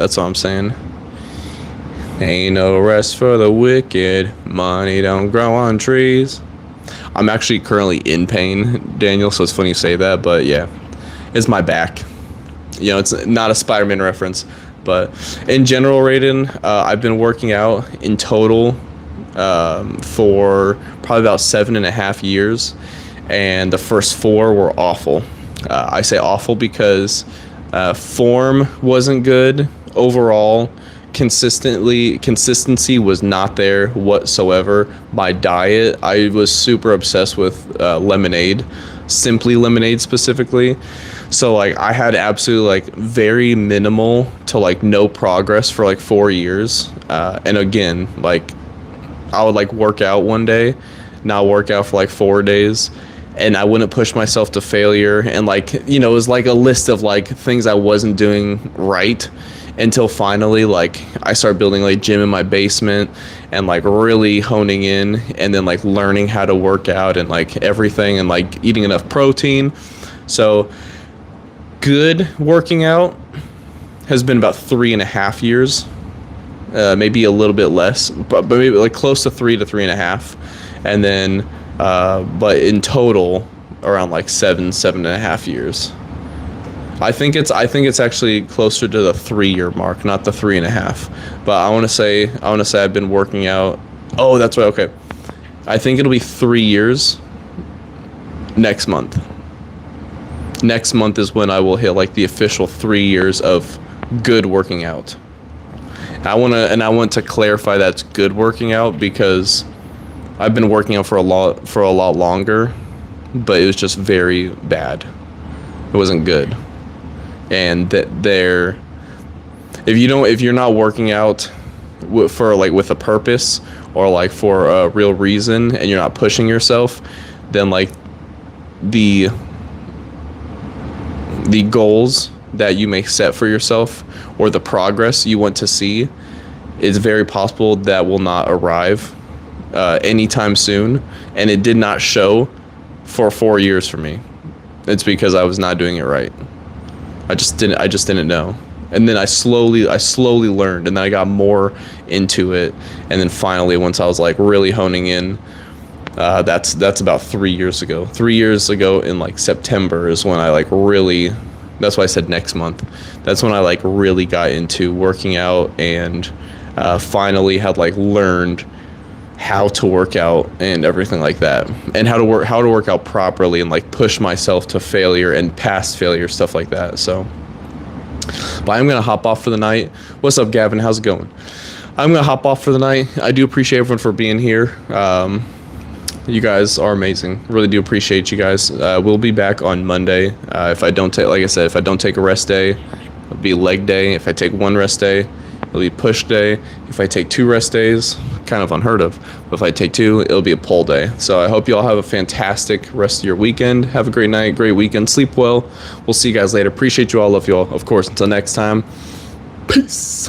Ain't no rest for the wicked. Money don't grow on trees. I'm actually currently in pain, Daniel, so it's funny you say that, but yeah. It's my back. You know, it's not a Spider-Man reference, but in general, Raiden, I've been working out in total for probably about 7.5 years. And the first 4 were awful. I say awful because form wasn't good overall. Consistency was not there whatsoever. My diet, I was super obsessed with lemonade, Simply Lemonade specifically. So like I had absolutely like very minimal to like no progress for like 4 years. And again, like I would like work out one day, not work out for like 4 days. And I wouldn't push myself to failure. And like, you know, it was like a list of like things I wasn't doing right until finally like I started building like gym in my basement and like really honing in and then like learning how to work out and like everything and like eating enough protein. So good working out has been about 3.5 years, maybe a little bit less, but maybe like close to 3 to 3.5. And then but in total, around like 7.5 years. I think it's actually closer to the 3 year mark, not the 3.5. But I want to say I've been working out. Oh, that's right. Okay, I think it'll be 3 years next month. Next month is when I will hit like the official 3 years of good working out. I want to clarify that's good working out, because I've been working out for a lot longer, but it was just very bad. It wasn't good. And if you're not working out for like with a purpose, or like for a real reason, and you're not pushing yourself, then like the goals that you may set for yourself, or the progress you want to see, is very possible that will not arrive anytime soon. And it did not show for 4 years for me. It's because I was not doing it right. I just didn't know. And then I slowly learned, and then I got more into it. And then finally, once I was like really honing in, that's about 3 years ago. 3 years ago in like September is when I like really, that's why I said next month. That's when I like really got into working out, and finally had like learned how to work out and everything like that, and how to work out properly, and like push myself to failure and past failure, stuff like that. So, but I'm gonna hop off for the night. What's up, Gavin? How's it going? I'm gonna hop off for the night. I do appreciate everyone for being here. You guys are amazing. Really do appreciate you guys. We'll be back on Monday. If I don't take, like I said, if I don't take a rest day, it'll be leg day. If I take one rest day, it'll be push day. If I take 2 rest days, kind of unheard of, but if I take 2, it'll be a pull day. So I hope you all have a fantastic rest of your weekend. Have a great night, great weekend. Sleep well. We'll see you guys later. Appreciate you all. Love you all. Of course, until next time. Peace.